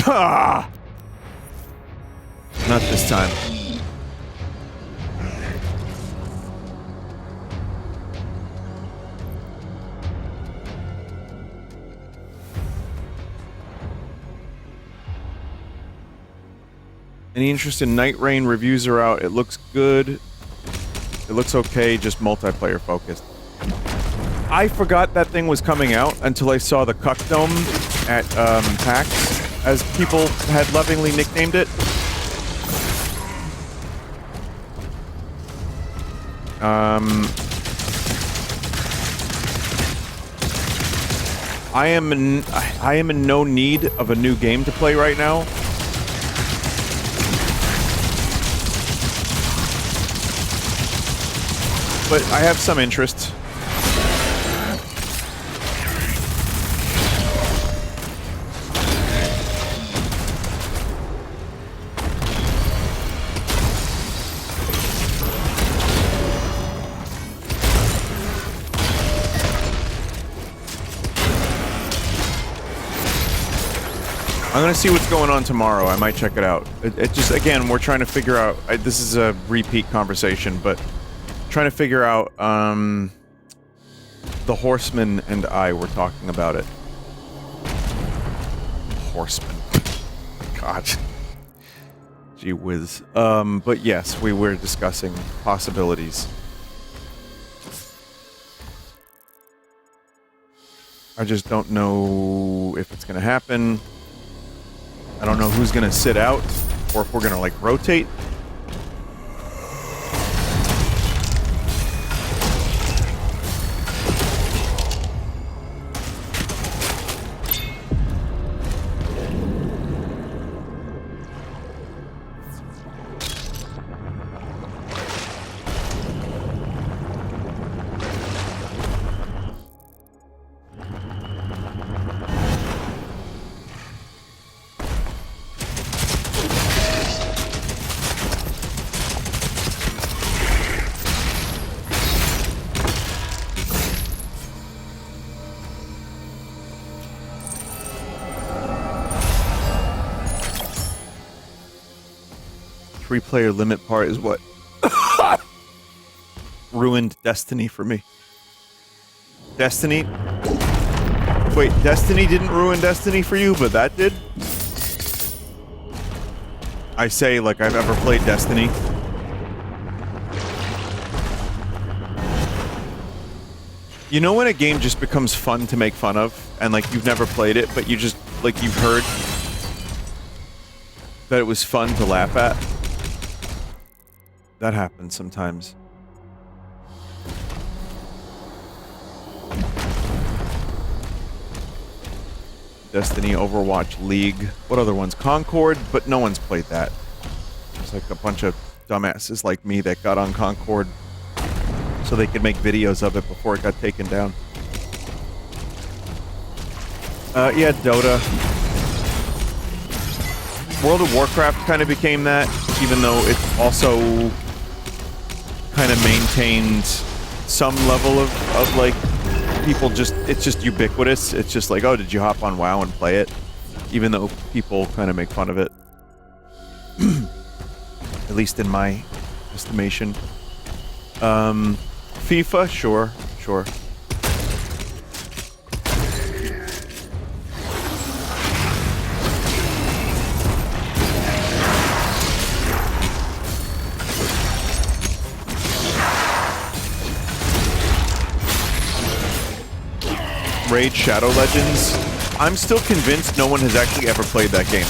Ah! Not this time. Any interest in Night Rain? Reviews are out. It looks good. It looks okay, just multiplayer focused. I forgot that thing was coming out until I saw the Cuck Dome at PAX, as people had lovingly nicknamed it. I am in no need of a new game to play right now. But I have some interest. I'm gonna see what's going on tomorrow. I might check it out. It just, again, we're trying to figure out, this is a repeat conversation, but trying to figure out, the Horseman and I were talking about it. Horseman. God. Gee whiz. But yes, we were discussing possibilities. I just don't know if it's gonna happen. I don't know who's gonna sit out, or if we're gonna, like, rotate. 3-player limit part is what ruined Destiny for me. Destiny? Wait, Destiny didn't ruin Destiny for you, but that did? I say like I've ever played Destiny. You know when a game just becomes fun to make fun of, and like you've never played it, but you just, like you've heard that it was fun to laugh at? That happens sometimes. Destiny, Overwatch, League. What other ones? Concord, but no one's played that. There's like a bunch of dumbasses like me that got on Concord so they could make videos of it before it got taken down. Yeah, Dota. World of Warcraft kind of became that, even though it also kind of maintained some level of like, people just, it's just ubiquitous. It's just like, oh, did you hop on WoW and play it? Even though people kind of make fun of it. At least in my estimation. FIFA, sure. Raid Shadow Legends. I'm still convinced no one has actually ever played that game.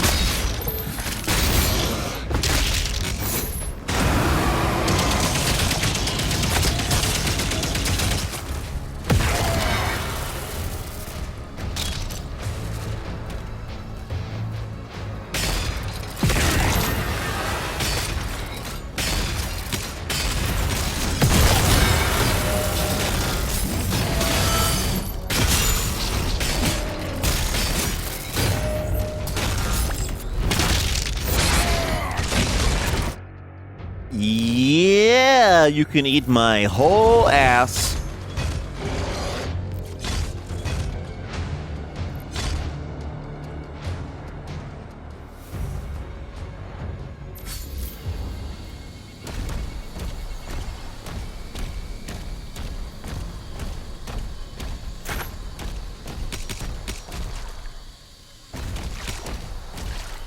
Yeah, you can eat my whole ass.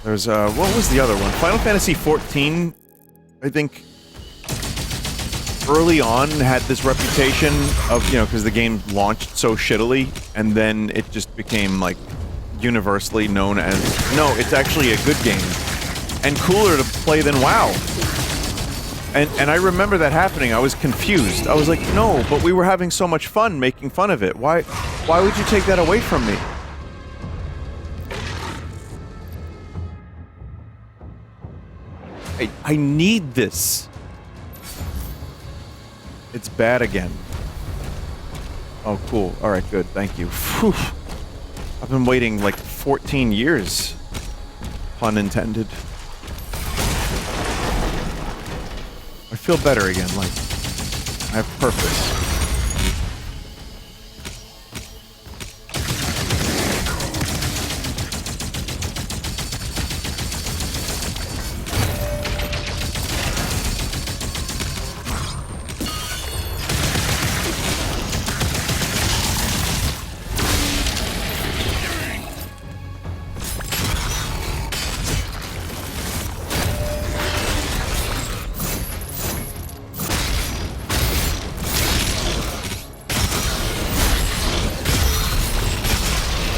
There's, what was the other one? Final Fantasy XIV, I think, early on had this reputation of, you know, because the game launched so shittily, and then it just became, like, universally known as, no, it's actually a good game, and cooler to play than WoW. And I remember that happening. I was confused. I was like, no, but we were having so much fun making fun of it. Why would you take that away from me? I need this. It's bad again. Oh, cool. Alright, good. Thank you. Whew. I've been waiting like 14 years. Pun intended. I feel better again, like I have purpose.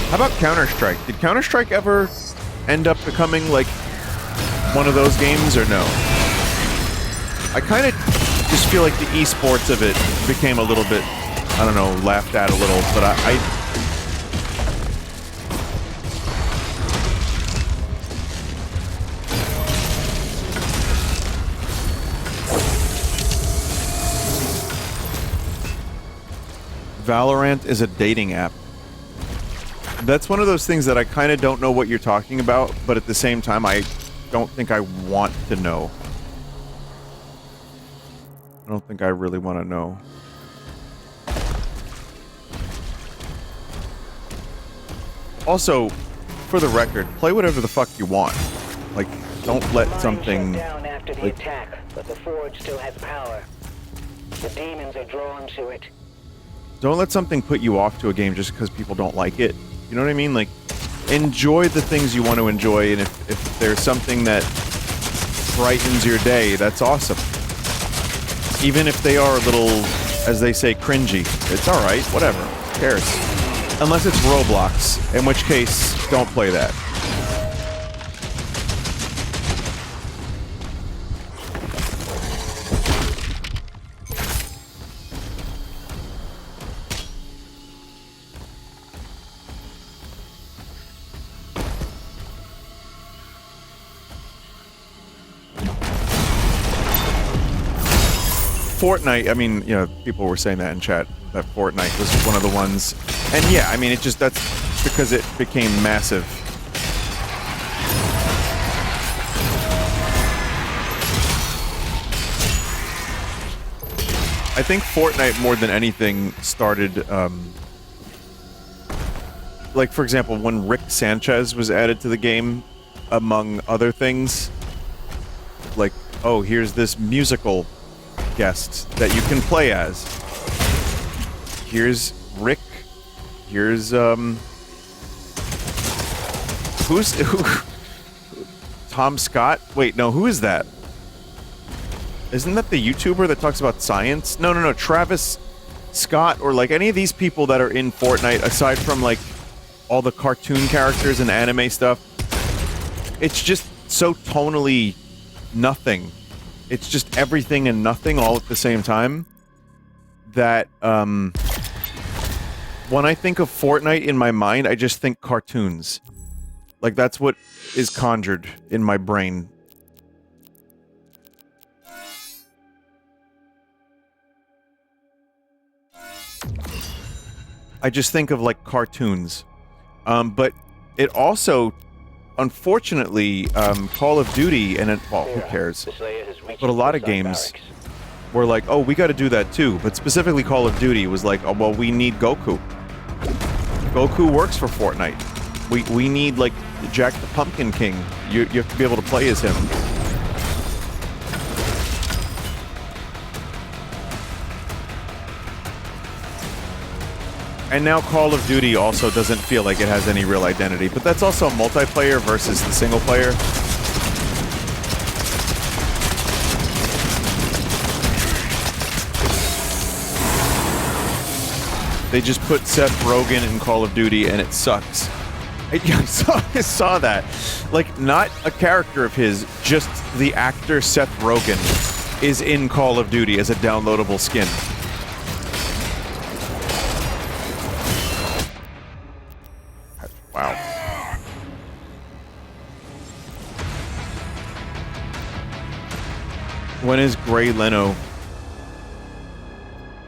How about Counter-Strike? Did Counter-Strike ever end up becoming, like, one of those games, or no? I kind of just feel like the esports of it became a little bit, I don't know, laughed at a little, but Valorant is a dating app. That's one of those things that I kind of don't know what you're talking about, but at the same time, I don't think I want to know. I don't think I really want to know. Also, for the record, play whatever the fuck you want. Like, don't let something... Shut down after the Like- attack, but the forge still has power. The demons are drawn to it. Don't let something put you off to a game just because people don't like it. You know what I mean? Like, enjoy the things you want to enjoy, and if there's something that brightens your day, that's awesome. Even if they are a little, as they say, cringy. It's alright, whatever. Who cares? Unless it's Roblox, in which case, don't play that. Fortnite, I mean, you know, people were saying that in chat, that Fortnite was one of the ones. And yeah, I mean, it just, that's because it became massive. I think Fortnite, more than anything, started, like, for example, when Rick Sanchez was added to the game, among other things, like, oh, here's this musical guest that you can play as. Here's Rick. Here's who? Tom Scott? Wait, no, who is that? Isn't that the YouTuber that talks about science? No, Travis Scott, or like any of these people that are in Fortnite, aside from like all the cartoon characters and anime stuff. It's just so tonally nothing. It's just everything and nothing all at the same time that, when I think of Fortnite in my mind, I just think cartoons. Like, that's what is conjured in my brain. I just think of, like, cartoons. But it also, unfortunately, Call of Duty, and it, well, who cares? But a lot of games were like, oh, we gotta do that too. But specifically Call of Duty was like, oh, well, we need Goku. Goku works for Fortnite. We need, like, Jack the Pumpkin King. You have to be able to play as him. And now Call of Duty also doesn't feel like it has any real identity. But that's also multiplayer versus the single player. They just put Seth Rogen in Call of Duty and it sucks. I saw that. Like, not a character of his, just the actor Seth Rogen is in Call of Duty as a downloadable skin. Wow. When is Gray Leno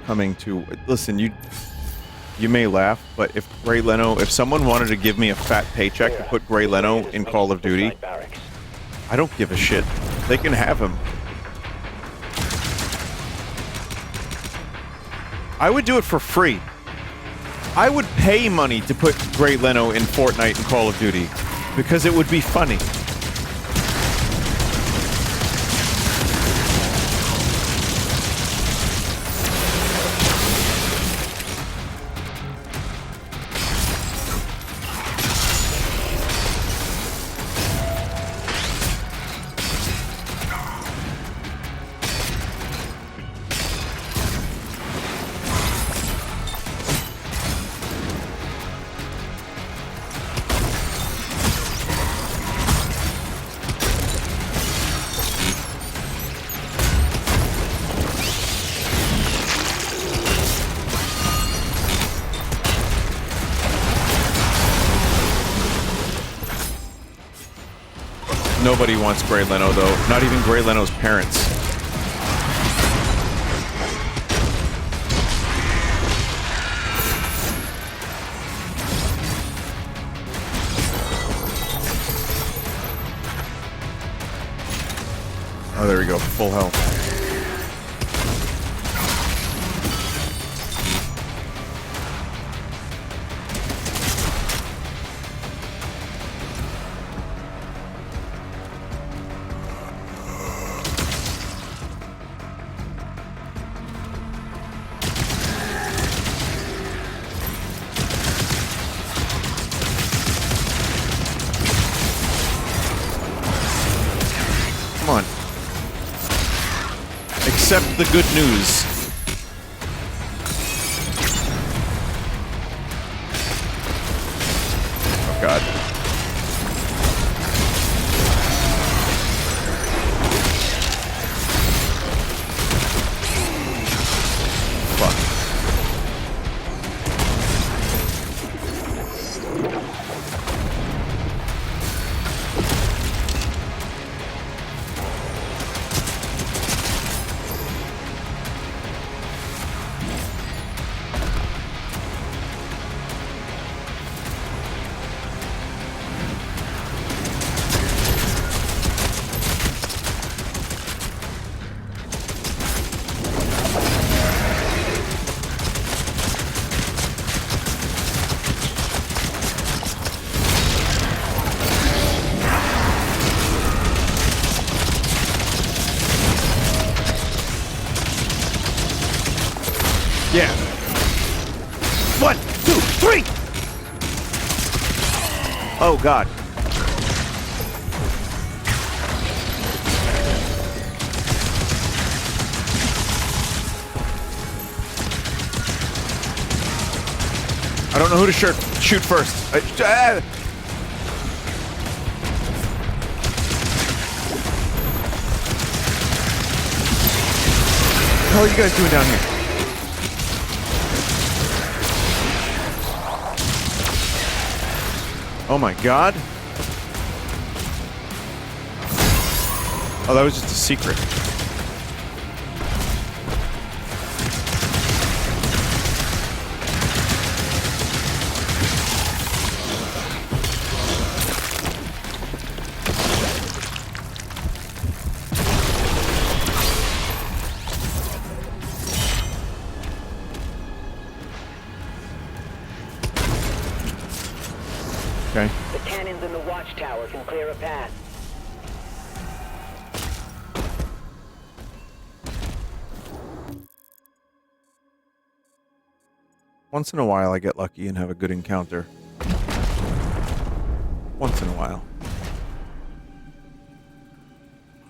coming to... Listen, you may laugh, but if Gray Leno... If someone wanted to give me a fat paycheck to put Gray Leno in Call of Duty, I don't give a shit. They can have him. I would do it for free. I would pay money to put Gray Leno in Fortnite and Call of Duty, because it would be funny. Nobody wants Gray Leno, though. Not even Gray Leno's parents. Oh, there we go. Full health. accept the good news. Oh god. Fuck. Yeah. 1, 2, 3! Oh god. I don't know who to shoot first. What the hell are you guys doing down here? Oh my god. Oh, that was just a secret. Okay. The cannons in the watchtower can clear a path. Once in a while, I get lucky and have a good encounter. Once in a while.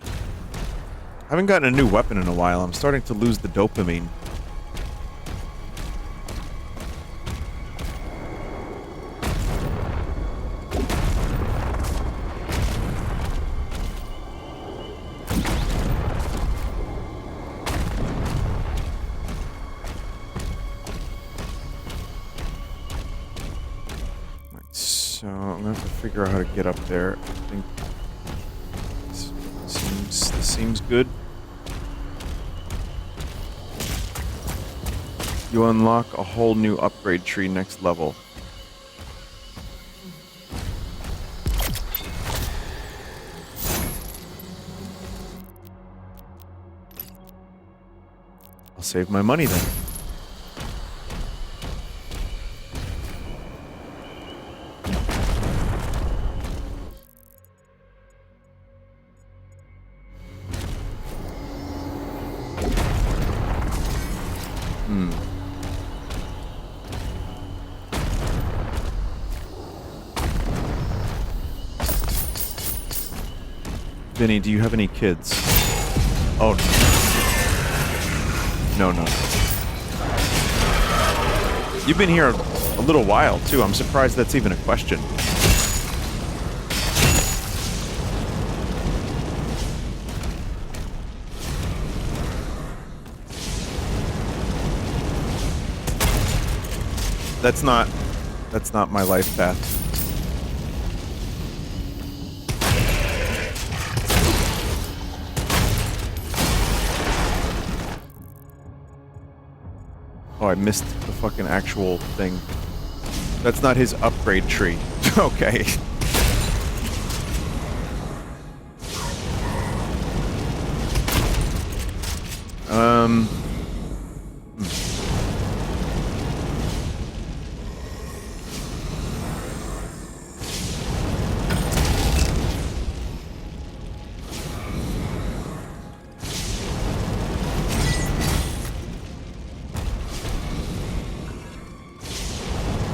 I haven't gotten a new weapon in a while. I'm starting to lose the dopamine. So I'm gonna have to figure out how to get up there. I think this seems good. You unlock a whole new upgrade tree next level. I'll save my money then. Vinny, do you have any kids? Oh, no. No. You've been here a little while, too. I'm surprised that's even a question. That's not my life path. Oh, I missed the fucking actual thing. That's not his upgrade tree. Okay.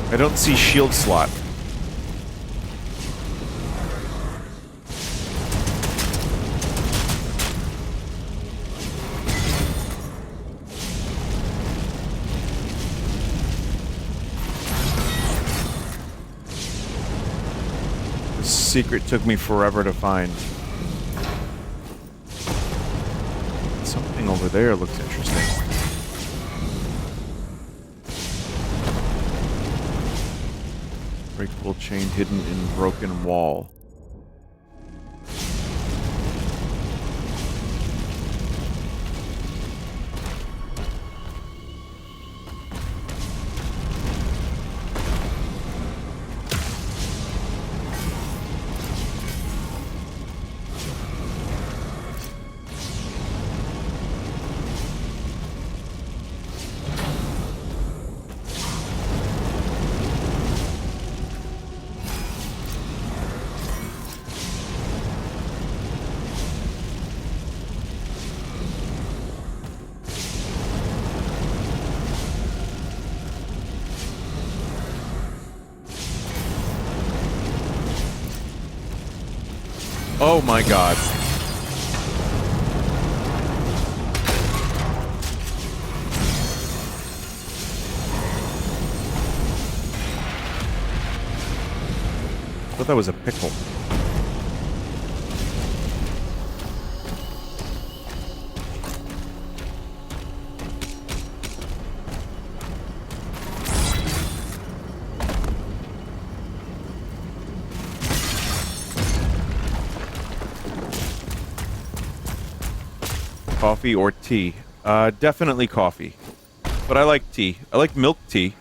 I don't see shield slot. secret took me forever to find. Something over there looks interesting. Breakable chain hidden in broken wall. Oh my god. I thought that was a pickle. Coffee or tea? Definitely coffee. But I like tea. I like milk tea.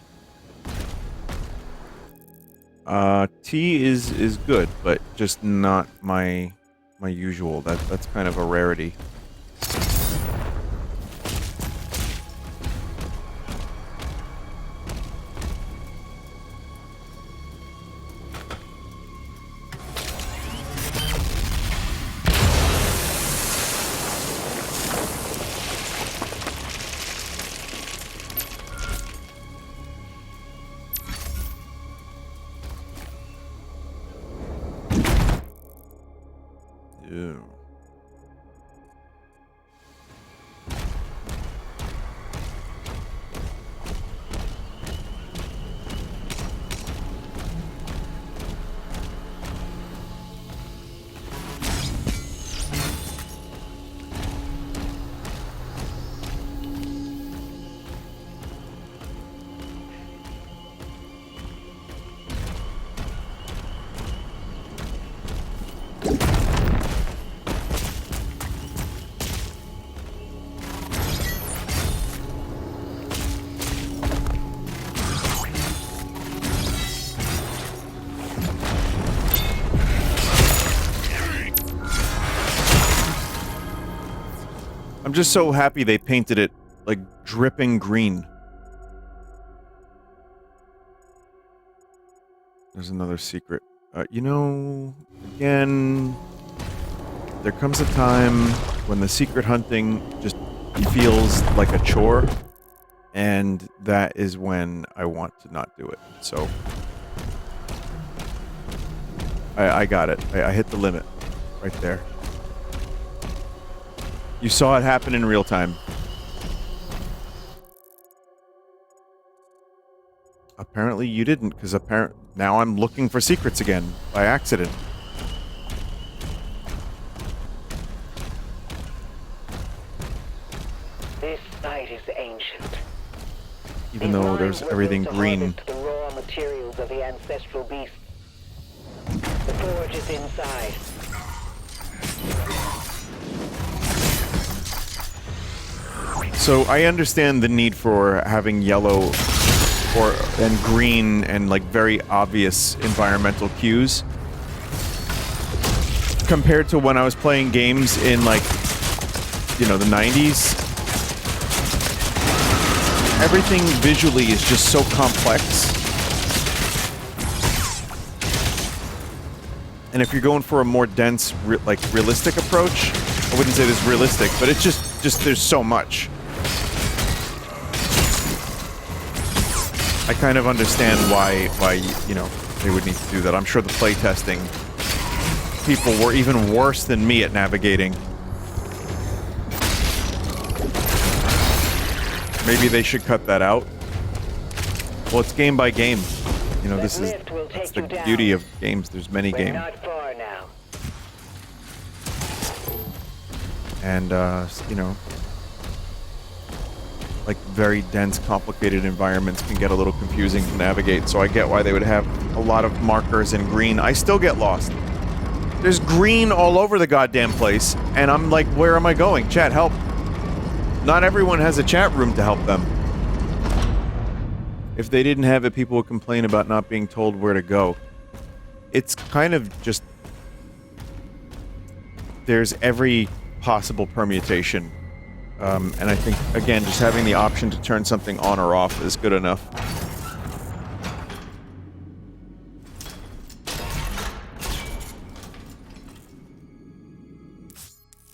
Tea is good, but just not my usual. That's kind of a rarity. Ew. I'm just so happy they painted it, like, dripping green. There's another secret. You know, again, there comes a time when the secret hunting just feels like a chore, and that is when I want to not do it. So, I got it. I hit the limit right there. You saw it happen in real time. Apparently you didn't, because now I'm looking for secrets again, by accident. This site is ancient. Even though there's everything green. The raw materials of the ancestral beasts. The forge is inside. So I understand the need for having yellow and green and like very obvious environmental cues. Compared to when I was playing games in like, you know, the 90s. Everything visually is just so complex. And if you're going for a more dense, realistic approach, I wouldn't say this realistic, but it's just there's so much. I kind of understand why, you know, they would need to do that. I'm sure the playtesting people were even worse than me at navigating. Maybe they should cut that out. Well, it's game by game. You know, that's the beauty of games. There's many games. Not far And, you know, like very dense, complicated environments can get a little confusing to navigate, so I get why they would have a lot of markers in green. I still get lost. There's green all over the goddamn place, and I'm like, where am I going? Chat, help. Not everyone has a chat room to help them. If they didn't have it, people would complain about not being told where to go. It's kind of just... There's every possible permutation. And I think, again, just having the option to turn something on or off is good enough.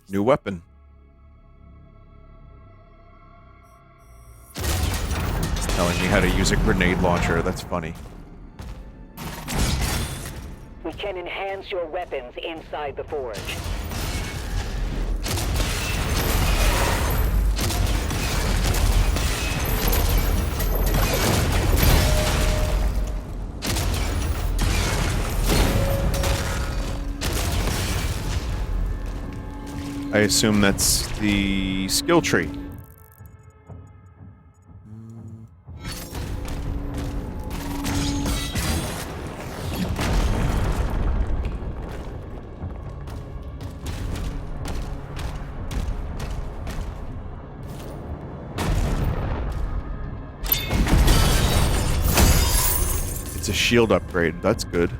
New weapon. It's telling me how to use a grenade launcher. That's funny. We can enhance your weapons inside the forge. I assume that's the skill tree. It's a shield upgrade. That's good.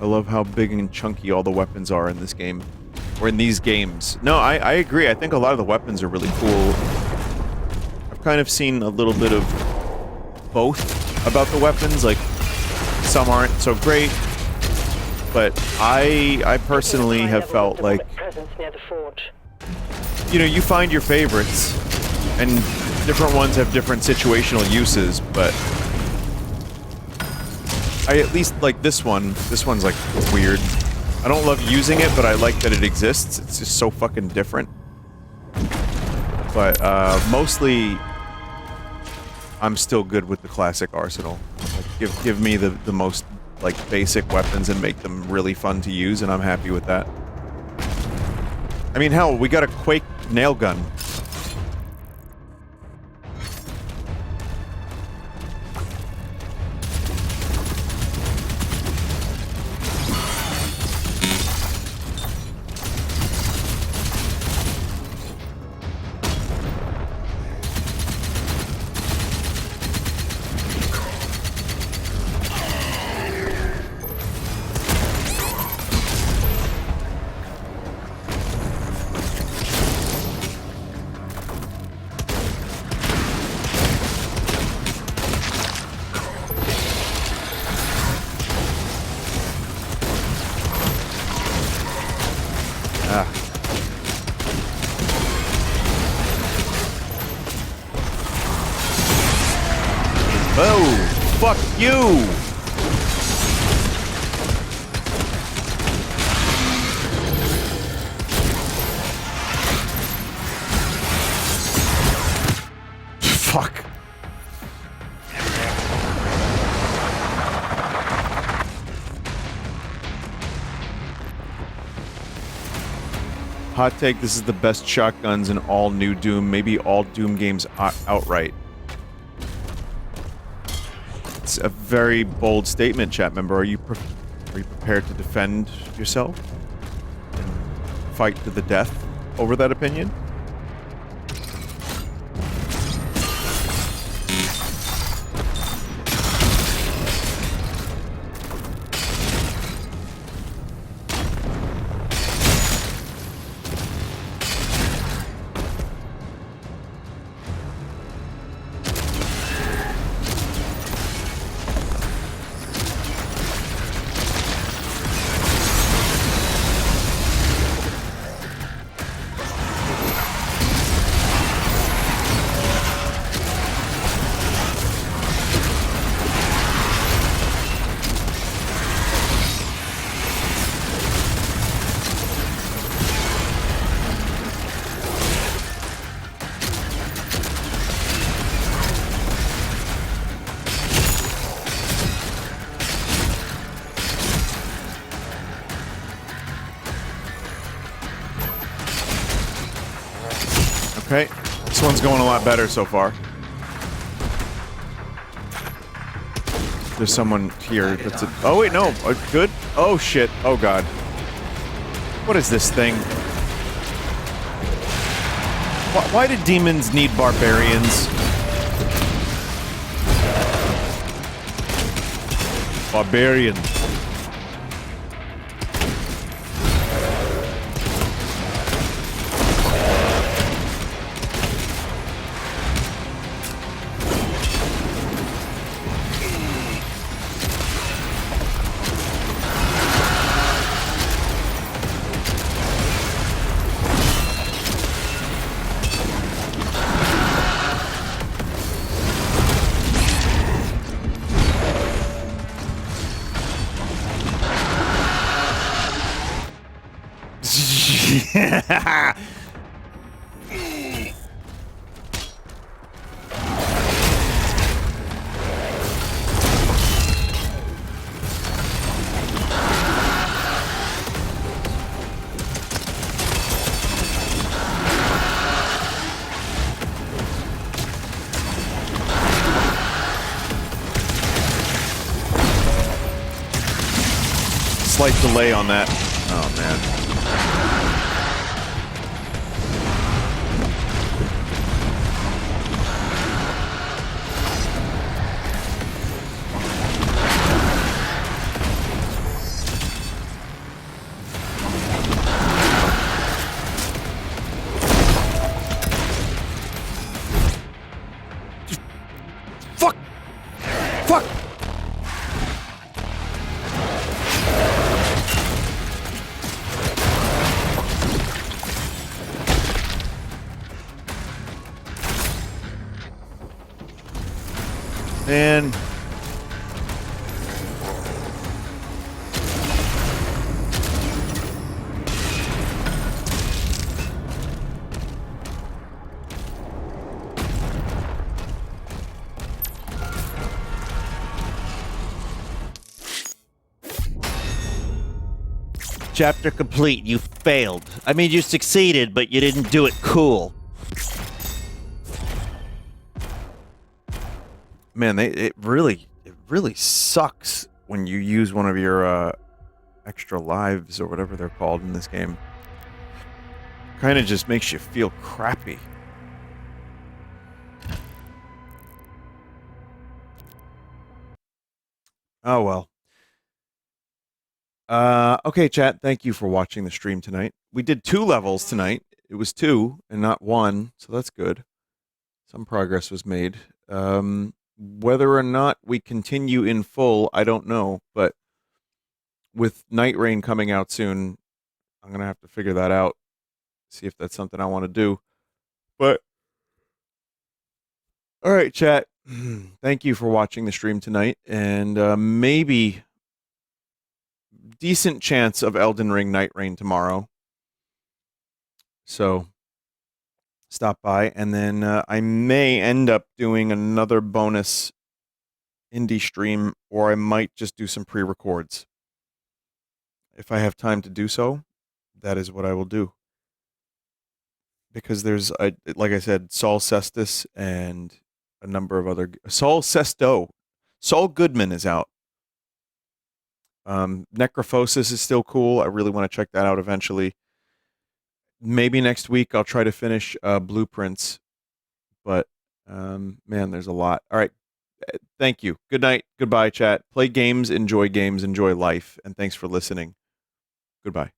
I love how big and chunky all the weapons are in this game. Or in these games. No, I agree. I think a lot of the weapons are really cool. I've kind of seen a little bit of both about the weapons. Like, some aren't so great. But I personally have felt like... You know, you find your favorites. And different ones have different situational uses, but... I at least like this one. This one's like weird. I don't love using it, but I like that it exists. It's just so fucking different. But mostly, I'm still good with the classic arsenal. Like, give me the most like basic weapons and make them really fun to use, and I'm happy with that. I mean, hell, we got a Quake nail gun. Fuck you! Fuck. Hot take, this is the best shotguns in all new Doom, maybe all Doom games outright. It's a very bold statement, chat member. Are you prepared to defend yourself and fight to the death over that opinion? Okay, this one's going a lot better so far. There's someone here that's a... Oh, wait, no. Good? Oh, shit. Oh, God. What is this thing? Why did demons need barbarians? Barbarian. Slight delay on that. Oh, man. Fuck! Fuck! Man. Chapter complete. You failed. I mean, you succeeded, but you didn't do it cool. Man, it really sucks when you use one of your extra lives or whatever they're called in this game. Kind of just makes you feel crappy. Oh well. Okay, chat. Thank you for watching the stream tonight. We did 2 levels tonight. It was 2 and not 1, so that's good. Some progress was made. Whether or not we continue in full, I don't know. But with Night Rain coming out soon, I'm going to have to figure that out. See if that's something I want to do. But, all right, chat. Thank you for watching the stream tonight. And maybe decent chance of Elden Ring Night Rain tomorrow. So stop by. And then I may end up doing another bonus indie stream, or I might just do some pre-records. If I have time to do so, that is what I will do. Because there's, like I said, Saul Cestus and a number of other... Saul Sesto. Saul Goodman is out. Necrophosis is still cool. I really want to check that out eventually. Maybe next week I'll try to finish Blueprints. But, man, there's a lot. All right. Thank you. Good night. Goodbye, chat. Play games, enjoy life, and thanks for listening. Goodbye.